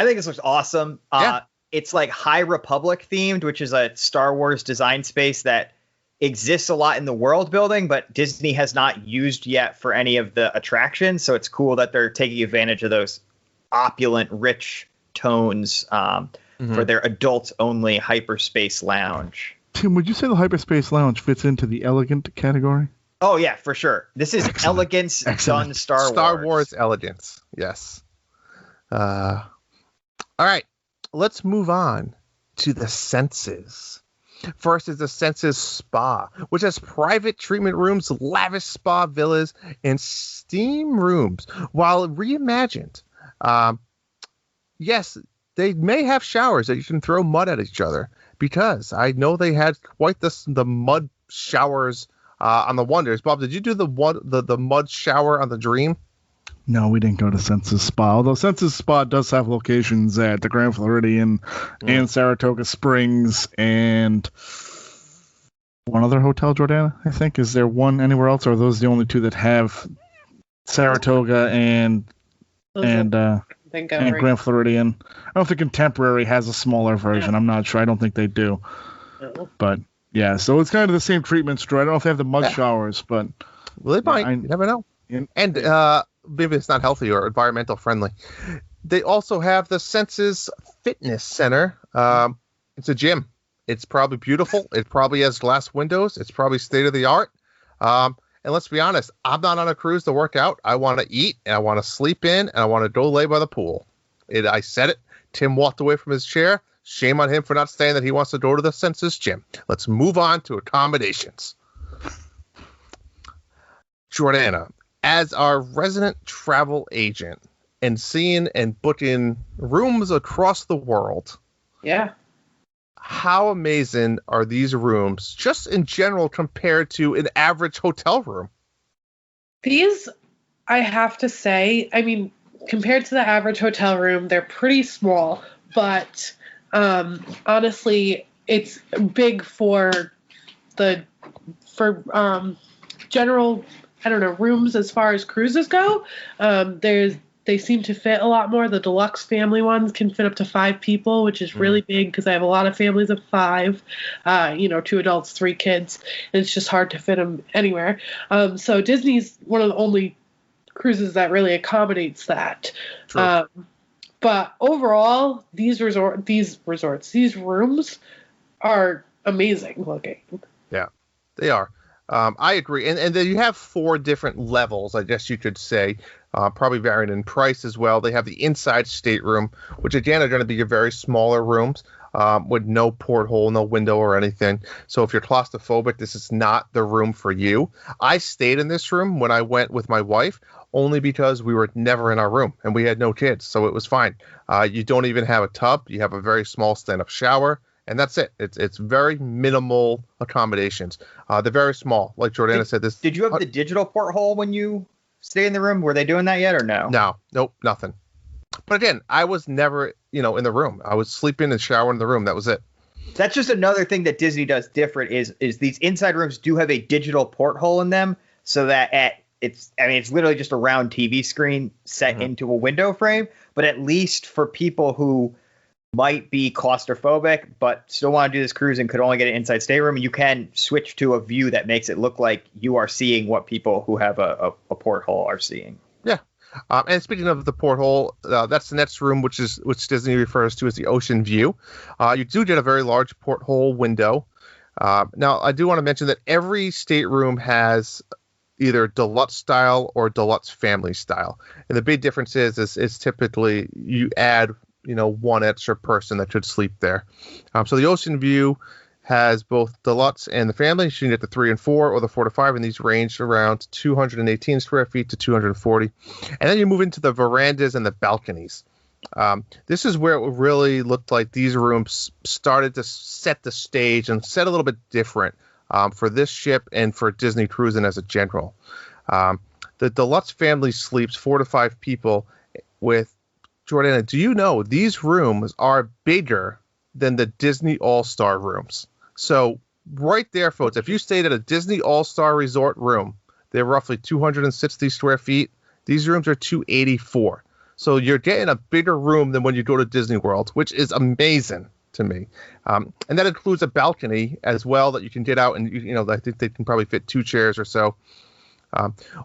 think this looks awesome. Yeah. It's like High Republic themed, which is a Star Wars design space that exists a lot in the world building, but Disney has not used yet for any of the attractions. So it's cool that they're taking advantage of those opulent, rich tones for their adults-only hyperspace lounge. Tim, would you say the hyperspace lounge fits into the elegant category? Oh, yeah, for sure. This is elegance done Star Wars. Star Wars elegance, yes. All right, let's move on to the Senses. First is the Senses Spa, which has private treatment rooms, lavish spa villas, and steam rooms. While reimagined, yes, they may have showers that you can throw mud at each other, because I know they had quite the mud showers on the Wonders. Bob, did you do the mud shower on the Dream? No, we didn't go to Senses Spa, although Senses Spa does have locations at the Grand Floridian and Saratoga Springs and one other hotel, Jordana, I think. Is there one anywhere else, or are those the only two that have Saratoga and Grand Floridian? I don't think Contemporary has a smaller version. I'm not sure. I don't think they do. But yeah, so it's kind of the same treatment. I don't know if they have the mud showers, but well, they might. You never know. And maybe it's not healthy or environmental friendly. They also have the Senses Fitness Center. It's a gym. It's probably beautiful. It probably has glass windows. It's probably state of the art. And let's be honest, I'm not on a cruise to work out. I want to eat, and I want to sleep in, and I want to go lay by the pool. I said it. Tim walked away from his chair. Shame on him for not saying that he wants to go to the Senses gym. Let's move on to accommodations. Jordana, as our resident travel agent and seeing and booking rooms across the world. Yeah. How amazing are these rooms just in general compared to an average hotel room? These, I have to say, I mean, compared to the average hotel room, they're pretty small, but honestly, it's big for general, I don't know, rooms as far as cruises go. They seem to fit a lot more. The deluxe family ones can fit up to 5 people, which is really big because I have a lot of families of 5, 2 adults, 3 kids, and it's just hard to fit them anywhere. So Disney's one of the only cruises that really accommodates that. But overall, these rooms are amazing looking. Yeah, they are. I agree. And then you have 4 different levels, I guess you could say, probably varying in price as well. They have the inside stateroom, which again are going to be your very smaller rooms with no porthole, no window or anything. So if you're claustrophobic, this is not the room for you. I stayed in this room when I went with my wife, only because we were never in our room and we had no kids, so it was fine. You don't even have a tub. You have a very small stand-up shower. And that's it. It's very minimal accommodations. They're very small. Like Jordana said, this. Did you have the digital porthole when you stay in the room? Were they doing that yet or no? No, nope, nothing. But again, I was never, in the room. I was sleeping and showering in the room. That was it. That's just another thing that Disney does different is these inside rooms do have a digital porthole in them, so that it's literally just a round TV screen set into a window frame. But at least for people who might be claustrophobic but still want to do this cruise and could only get an inside stateroom, you can switch to a view that makes it look like you are seeing what people who have a porthole are seeing. Yeah. And speaking of the porthole, that's the next room, which Disney refers to as the ocean view. You do get a very large porthole window. Now, I do want to mention that every stateroom has either deluxe style or deluxe family style. And the big difference is typically you add one extra person that should sleep there. So the ocean view has both deluxe and the family. You can get the 3 and 4 or the 4 to 5, and these range around 218 square feet to 240. And then you move into the verandas and the balconies. This is where it really looked like these rooms started to set the stage and set a little bit different for this ship and for Disney Cruising as a general. The deluxe family sleeps 4 to 5 people with Jordana, do you know these rooms are bigger than the Disney All-Star rooms? So right there, folks, if you stayed at a Disney All-Star Resort room, they're roughly 260 square feet. These rooms are 284. So you're getting a bigger room than when you go to Disney World, which is amazing to me. And that includes a balcony as well that you can get out, and I think they can probably fit 2 chairs or so.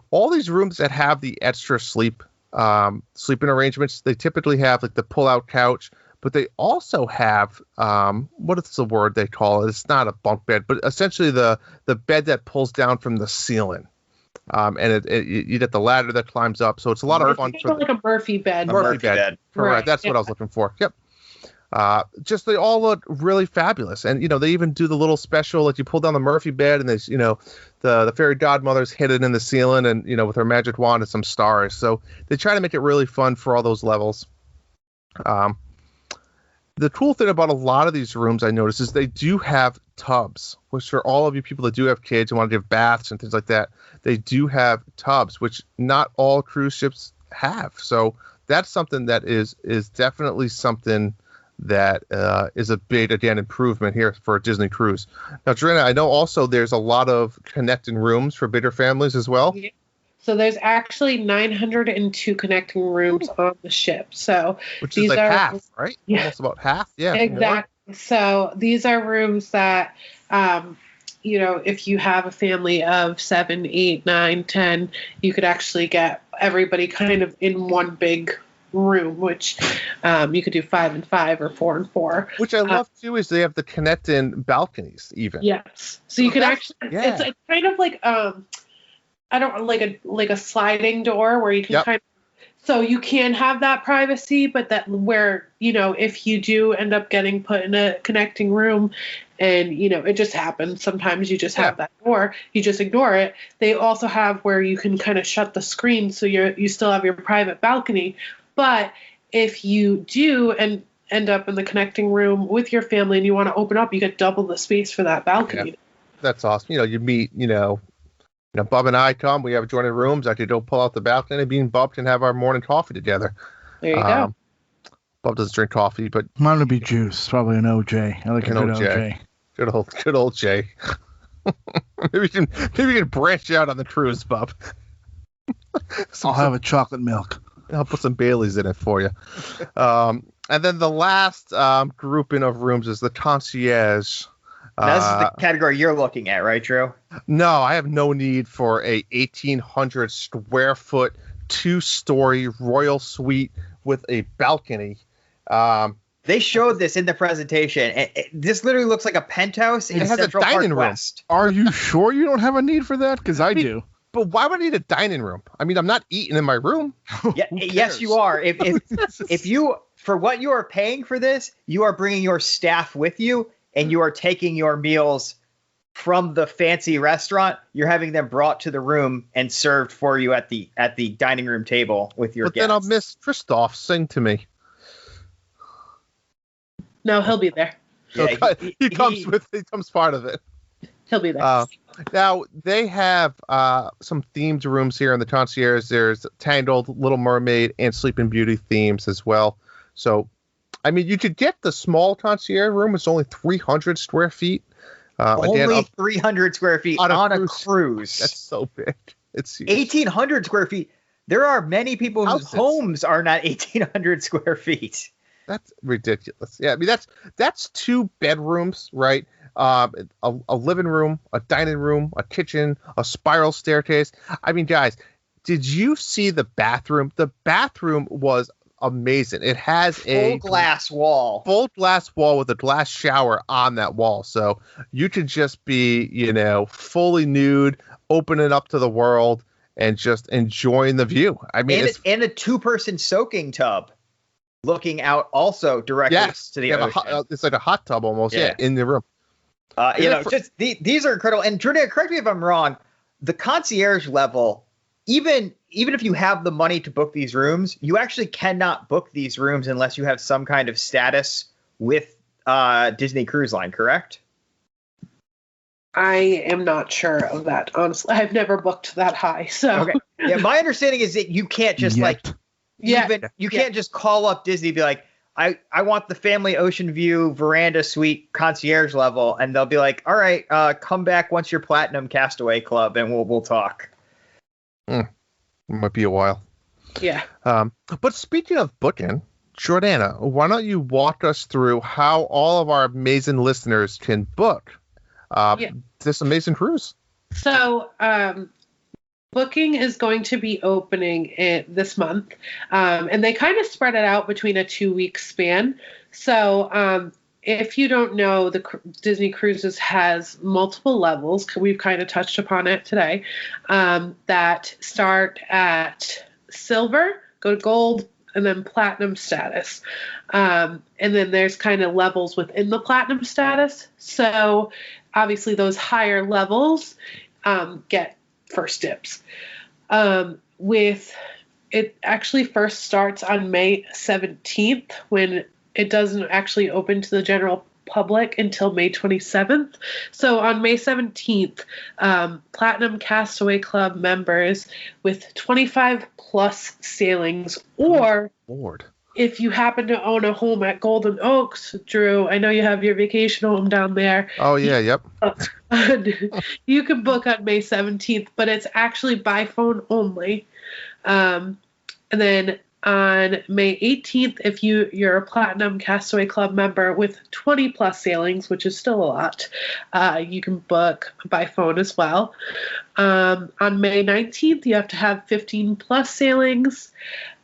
All these rooms that have the extra sleeping arrangements, they typically have like the pull-out couch, but they also have what is the word they call it? It's not a bunk bed, but essentially the bed that pulls down from the ceiling, and you get the ladder that climbs up. So it's a lot of fun. Like a Murphy bed. Murphy bed. Right. That's what I was looking for. Yep. Just they all look really fabulous, and they even do the little special that you pull down the Murphy bed, and there's the fairy godmother's hidden in the ceiling, and with her magic wand and some stars. So they try to make it really fun for all those levels. The cool thing about a lot of these rooms I noticed is they do have tubs, which for all of you people that do have kids and want to give baths and things like that, they do have tubs, which not all cruise ships have. So that's something that is definitely something that is a big, again, improvement here for a Disney cruise. Now, Jorina, I know also there's a lot of connecting rooms for bigger families as well. Yeah. So there's actually 902 connecting rooms on the ship. So which is like half, right? Yeah, almost about half. Yeah, exactly. More. So these are rooms that, if you have a family of 7, 8, 9, 10, you could actually get everybody kind of in one big room, which you could do 5 and 5 or 4 and 4. Which I love too is they have the connecting balconies even. Yes, so you can actually. Yeah. It's kind of like like a sliding door where you can kind of. So you can have that privacy, but that where if you do end up getting put in a connecting room, and it just happens. Sometimes you just have that door, you just ignore it. They also have where you can kind of shut the screen, so you still have your private balcony. But if you do and end up in the connecting room with your family and you want to open up, you get double the space for that balcony. Yeah. That's awesome. You meet, Bub and I come, we have adjoining rooms. I could go pull out the balcony, being Bub can have our morning coffee together. There you go. Bub doesn't drink coffee, but mine would be juice, probably an OJ. I like an OJ. Good old Jay. maybe we can branch out on the cruise, Bub. I'll have a chocolate milk. I'll put some Baileys in it for you. And then the last grouping of rooms is the concierge. Now, this is the category you're looking at, right, Drew? No, I have no need for a 1,800 square foot, 2-story royal suite with a balcony. They showed this in the presentation. This literally looks like a penthouse in Central Park West. Are you sure you don't have a need for that? Because I do. But why would I need a dining room? I mean, I'm not eating in my room. Yeah, yes, you are. If you, for what you are paying for this, you are bringing your staff with you, and you are taking your meals from the fancy restaurant. You're having them brought to the room and served for you at the dining room table with your guests. But then I'll miss Christoph sing to me. No, he'll be there. So he comes part of it. He'll be there. Now, they have some themed rooms here in the concierge. There's Tangled, Little Mermaid, and Sleeping Beauty themes as well. So, I mean, you could get the small concierge room. It's only 300 square feet. Only 300 square feet on a cruise. That's so big. It's huge. 1,800 square feet. There are many people whose homes are not 1,800 square feet. That's ridiculous. Yeah, I mean, that's 2 bedrooms, right? A living room, a dining room, a kitchen, a spiral staircase. I mean, guys, did you see the bathroom? The bathroom was amazing. It has full glass wall with a glass shower on that wall. So you could just be, fully nude, opening up to the world and just enjoying the view. I mean, and a 2-person soaking tub looking out also directly to the ocean. It's like a hot tub almost, in the room. These are incredible. And Jordan, correct me if I'm wrong, the concierge level, even if you have the money to book these rooms, you actually cannot book these rooms unless you have some kind of status with Disney Cruise Line, correct? I am not sure of that, honestly. I've never booked that high. So okay. Yeah, my understanding is that you can't just can't just call up Disney and be like, I want the family ocean view veranda suite concierge level, and they'll be like, all right, come back once you're platinum Castaway Club, and we'll talk. It might be a while. Yeah. But speaking of booking, Jordana, why don't you walk us through how all of our amazing listeners can book this amazing cruise? So, booking is going to be opening this month, and they kind of spread it out between a 2-week span. So if you don't know, the Disney Cruises has multiple levels. We've kind of touched upon it today, that start at silver, go to gold, and then platinum status. And then there's kind of levels within the platinum status. So obviously those higher levels get first dibs. With it actually first starts on May 17th, when it doesn't actually open to the general public until May 27th. So on May 17th, Platinum Castaway Club members with 25 plus sailings, or if you happen to own a home at Golden Oaks, Drew, I know you have your vacation home down there. Oh, yeah, yep. You can book on May 17th, but it's actually by phone only. And then on May 18th, if you're a Platinum Castaway Club member with 20 plus sailings, which is still a lot, you can book by phone as well. On May 19th, you have to have 15 plus sailings.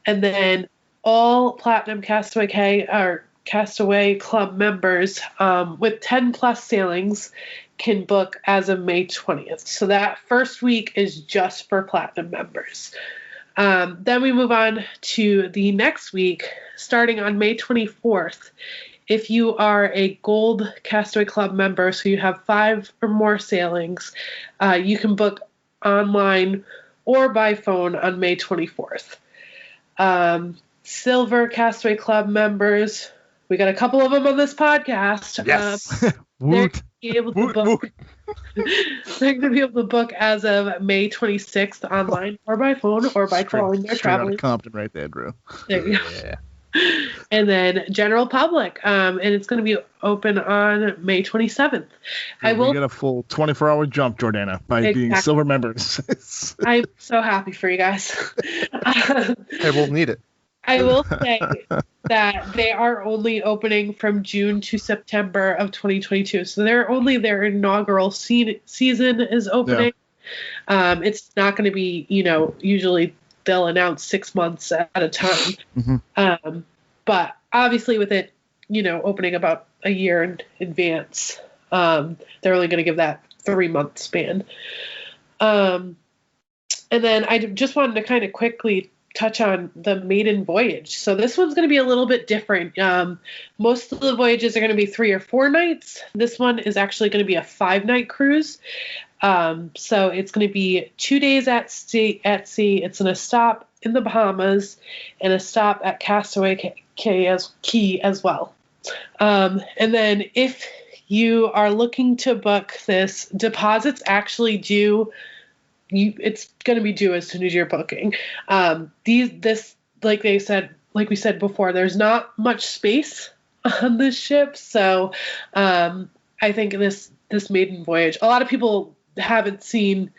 And then all Platinum Castaway Club members with 10 plus sailings can book as of May 20th. So that first week is just for Platinum members. Then we move on to the next week, starting on May 24th. If you are a Gold Castaway Club member, so you have 5 or more sailings, you can book online or by phone on May 24th. Silver Castaway Club members, we got a couple of them on this podcast. Yes. They're going to be able to book as of May 26th online or by phone or by calling their travel. Compton right there, Drew. There you go. And then general public, and it's going to be open on May 27th. We get a full 24-hour jump, Jordana, by being silver members. I'm so happy for you guys. Hey, we'll need it. I will say that they are only opening from June to September of 2022. So their inaugural season is opening. Yeah. It's not going to be, usually they'll announce 6 months at a time. Mm-hmm. But obviously with it opening about a year in advance. They're only going to give that 3-month span. And then I just wanted to kind of quickly touch on the maiden voyage. So this one's going to be a little bit different. Most of the voyages are going to be 3 or 4 nights. This one is actually going to be a 5-night cruise. So it's going to be 2 days at sea. It's going to stop in the Bahamas and a stop at Castaway Cay as well. And then if you are looking to book this, deposits actually due. It's going to be due as soon as you're booking. Like we said before, there's not much space on this ship, so I think this maiden voyage, a lot of people haven't seen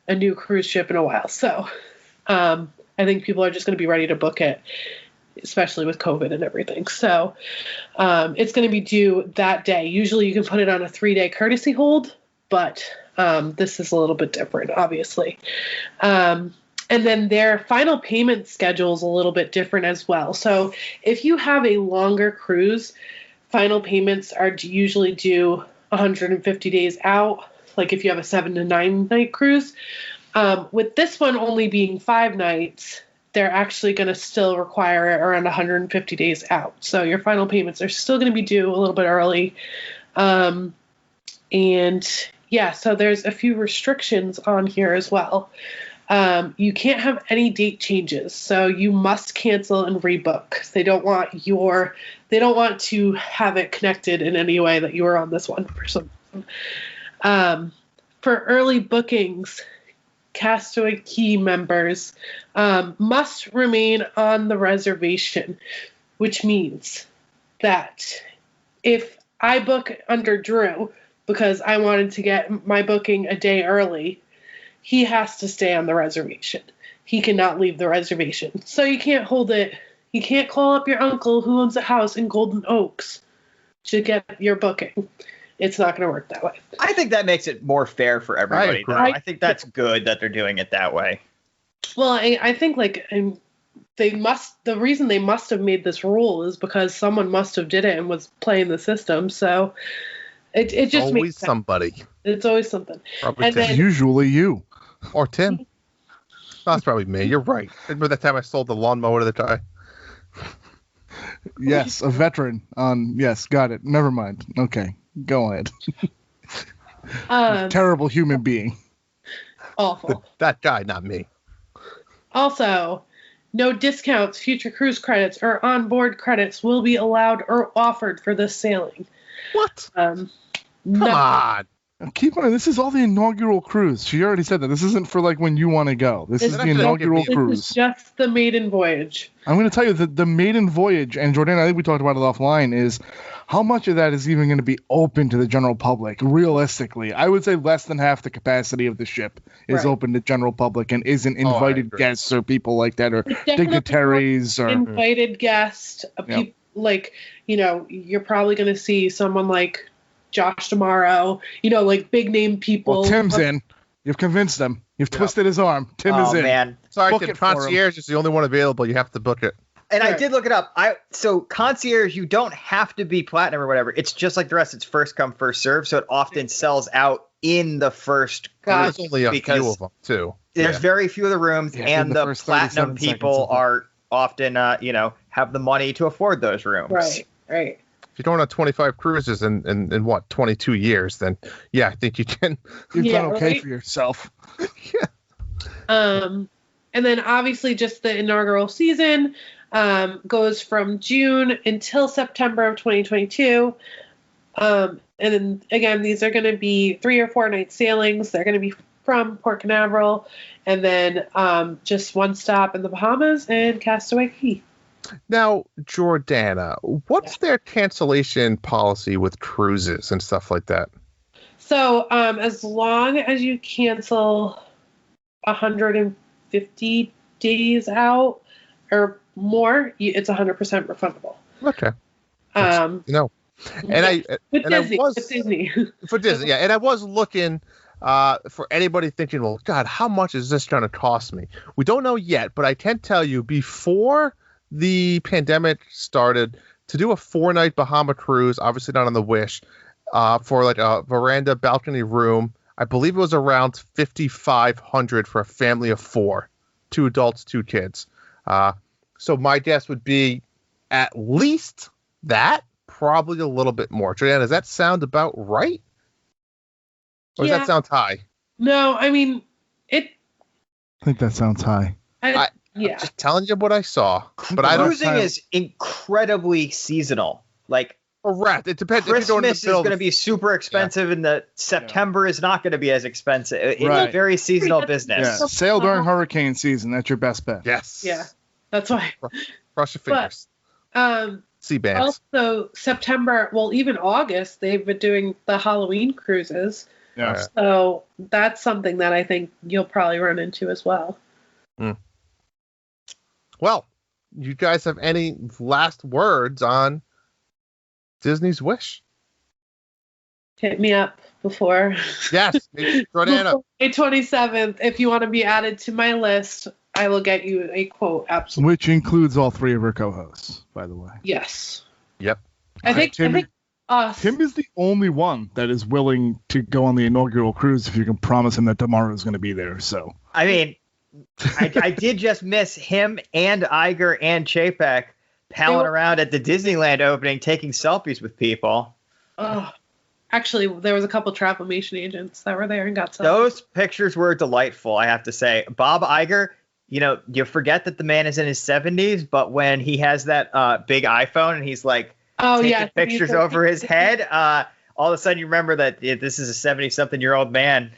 a new cruise ship in a while, so I think people are just going to be ready to book it, especially with COVID and everything. So it's going to be due that day. Usually you can put it on a 3-day courtesy hold, but this is a little bit different, obviously. And then their final payment schedule is a little bit different as well. So if you have a longer cruise, final payments are usually due 150 days out, like if you have a 7 to 9 night cruise. With this one only being 5 nights, they're actually going to still require it around 150 days out. So your final payments are still going to be due a little bit early. So there's a few restrictions on here as well. You can't have any date changes, so you must cancel and rebook. They don't want to have it connected in any way that you were on this one for some reason. For early bookings, Castaway Cay members must remain on the reservation, which means that if I book under Drew because I wanted to get my booking a day early, he has to stay on the reservation. He cannot leave the reservation. So you can't hold it. You can't call up your uncle who owns a house in Golden Oaks to get your booking. It's not going to work that way. I think that makes it more fair for everybody. I think that's good that they're doing it that way. Well, I think the reason they must have made this rule is because someone must have did it and was playing the system. So it just always makes sense. Somebody. It's always something. Probably And Tim. then- Usually you. Or Tim. No, that's probably me. You're right. Remember that time I sold the lawnmower to the guy? Yes, a veteran. Yes, got it. Never mind. Okay, go ahead. Terrible human being. Awful. That guy, not me. Also, no discounts, future cruise credits, or onboard credits will be allowed or offered for this sailing. What? Come No. on. Keep in mind, this is all the inaugural cruise. She already said that. This isn't for like when you want to go. This is This the is- inaugural this This cruise. is just the maiden voyage. I'm going to tell you that the maiden voyage, and Jordan, I think we talked about it offline, is how much of that is even going to be open to the general public? Realistically, I would say less than half the capacity of the ship is Right. open to general public and isn't Oh, I invited agree. guests or people like that or It's definitely dignitaries or invited guest, Yep. you're probably going to see someone like Josh tomorrow, like big name people. well, Tim's in. You've convinced them. You've Yeah. twisted his arm. Tim is in. Man. Sorry, Book Tim. it for him. Concierge is the only one available. You have to book it. And I Sure. did look it up. So concierge, you don't have to be platinum or whatever. It's just like the rest. It's first come, first serve. So it often sells out in the first Got group There's only a because few of them, too. there's Yeah. very few of the rooms, Yeah, in and the the first platinum 37 seconds people of it. are often, have the money to afford those rooms. Right. If you're going on 25 cruises in what, 22 years, then yeah, I think you can. You've Yeah, done okay right? for yourself. And then obviously just the inaugural season goes from June until September of 2022. And then again, these are going to be 3 or 4 night sailings. They're going to be from Port Canaveral, and then just one stop in the Bahamas and Castaway Cay. Now, Jordana, what's their cancellation policy with cruises and stuff like that? So as long as you cancel 150 days out or more, it's 100% refundable. Okay. Um, And with and I Disney, was- with Disney. for Disney, yeah. And I was looking for anybody thinking, well, God, how much is this going to cost me? We don't know yet, but I can tell you before the pandemic started, to do a 4-night Bahama cruise, obviously not on the Wish, for like a veranda balcony room. I believe it was around $5,500 for a family of 4, 2 adults, 2 kids. So my guess would be at least that, probably a little bit more. Joanna, does that sound about right? Or does that sound high? No, I mean, I think that sounds high. I'm just telling you what I saw. But Cruising is incredibly seasonal. Like, correct. It depends. Christmas is going to be super expensive, and the September is not going to be as expensive. It's a very seasonal business. Yeah. Sail during hurricane season. That's your best bet. Yes. Yeah, that's why. Cross your fingers. Sea bands. Also, September, well, even August, they've been doing the Halloween cruises. Yeah. So that's something that I think you'll probably run into as well. Well, you guys have any last words on Disney's Wish? Hit me up before. Yes, Jordana. May 27th. If you want to be added to my list, I will get you a quote. Absolutely. Which includes all 3 of her co-hosts, by the way. Yes. Yep. I think us. Tim is the only one that is willing to go on the inaugural cruise if you can promise him that tomorrow is going to be there. So I mean, I did just miss him and Iger and Chapek palling around at the Disneyland opening, taking selfies with people. Oh, actually, there was a couple Travelmation agents that were there and got selfies. Those pictures were delightful, I have to say. Bob Iger, you forget that the man is in his 70s, but when he has that big iPhone and he's like taking pictures over his head, all of a sudden you remember that this is a 70-something-year-old man.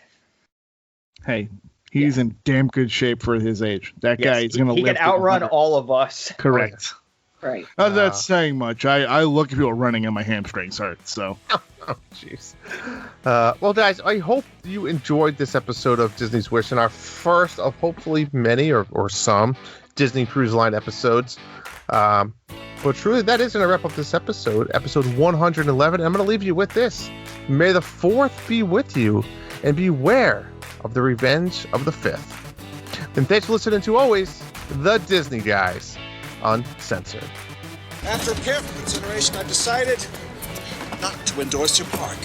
Hey, he's in damn good shape for his age. That guy is going to live. He can outrun all of us. Correct. Right. Not that saying much. I look at people running and my hamstrings hurt. So. Oh, jeez. Well, guys, I hope you enjoyed this episode of Disney's Wish and our first of hopefully many or some Disney Cruise Line episodes. But truly, that is going to wrap up this episode 111. I'm going to leave you with this. May the 4th be with you, and beware of the revenge of the 5th. And thanks for listening to, always, the Disney Guys, Uncensored. After careful consideration, I've decided not to endorse your park.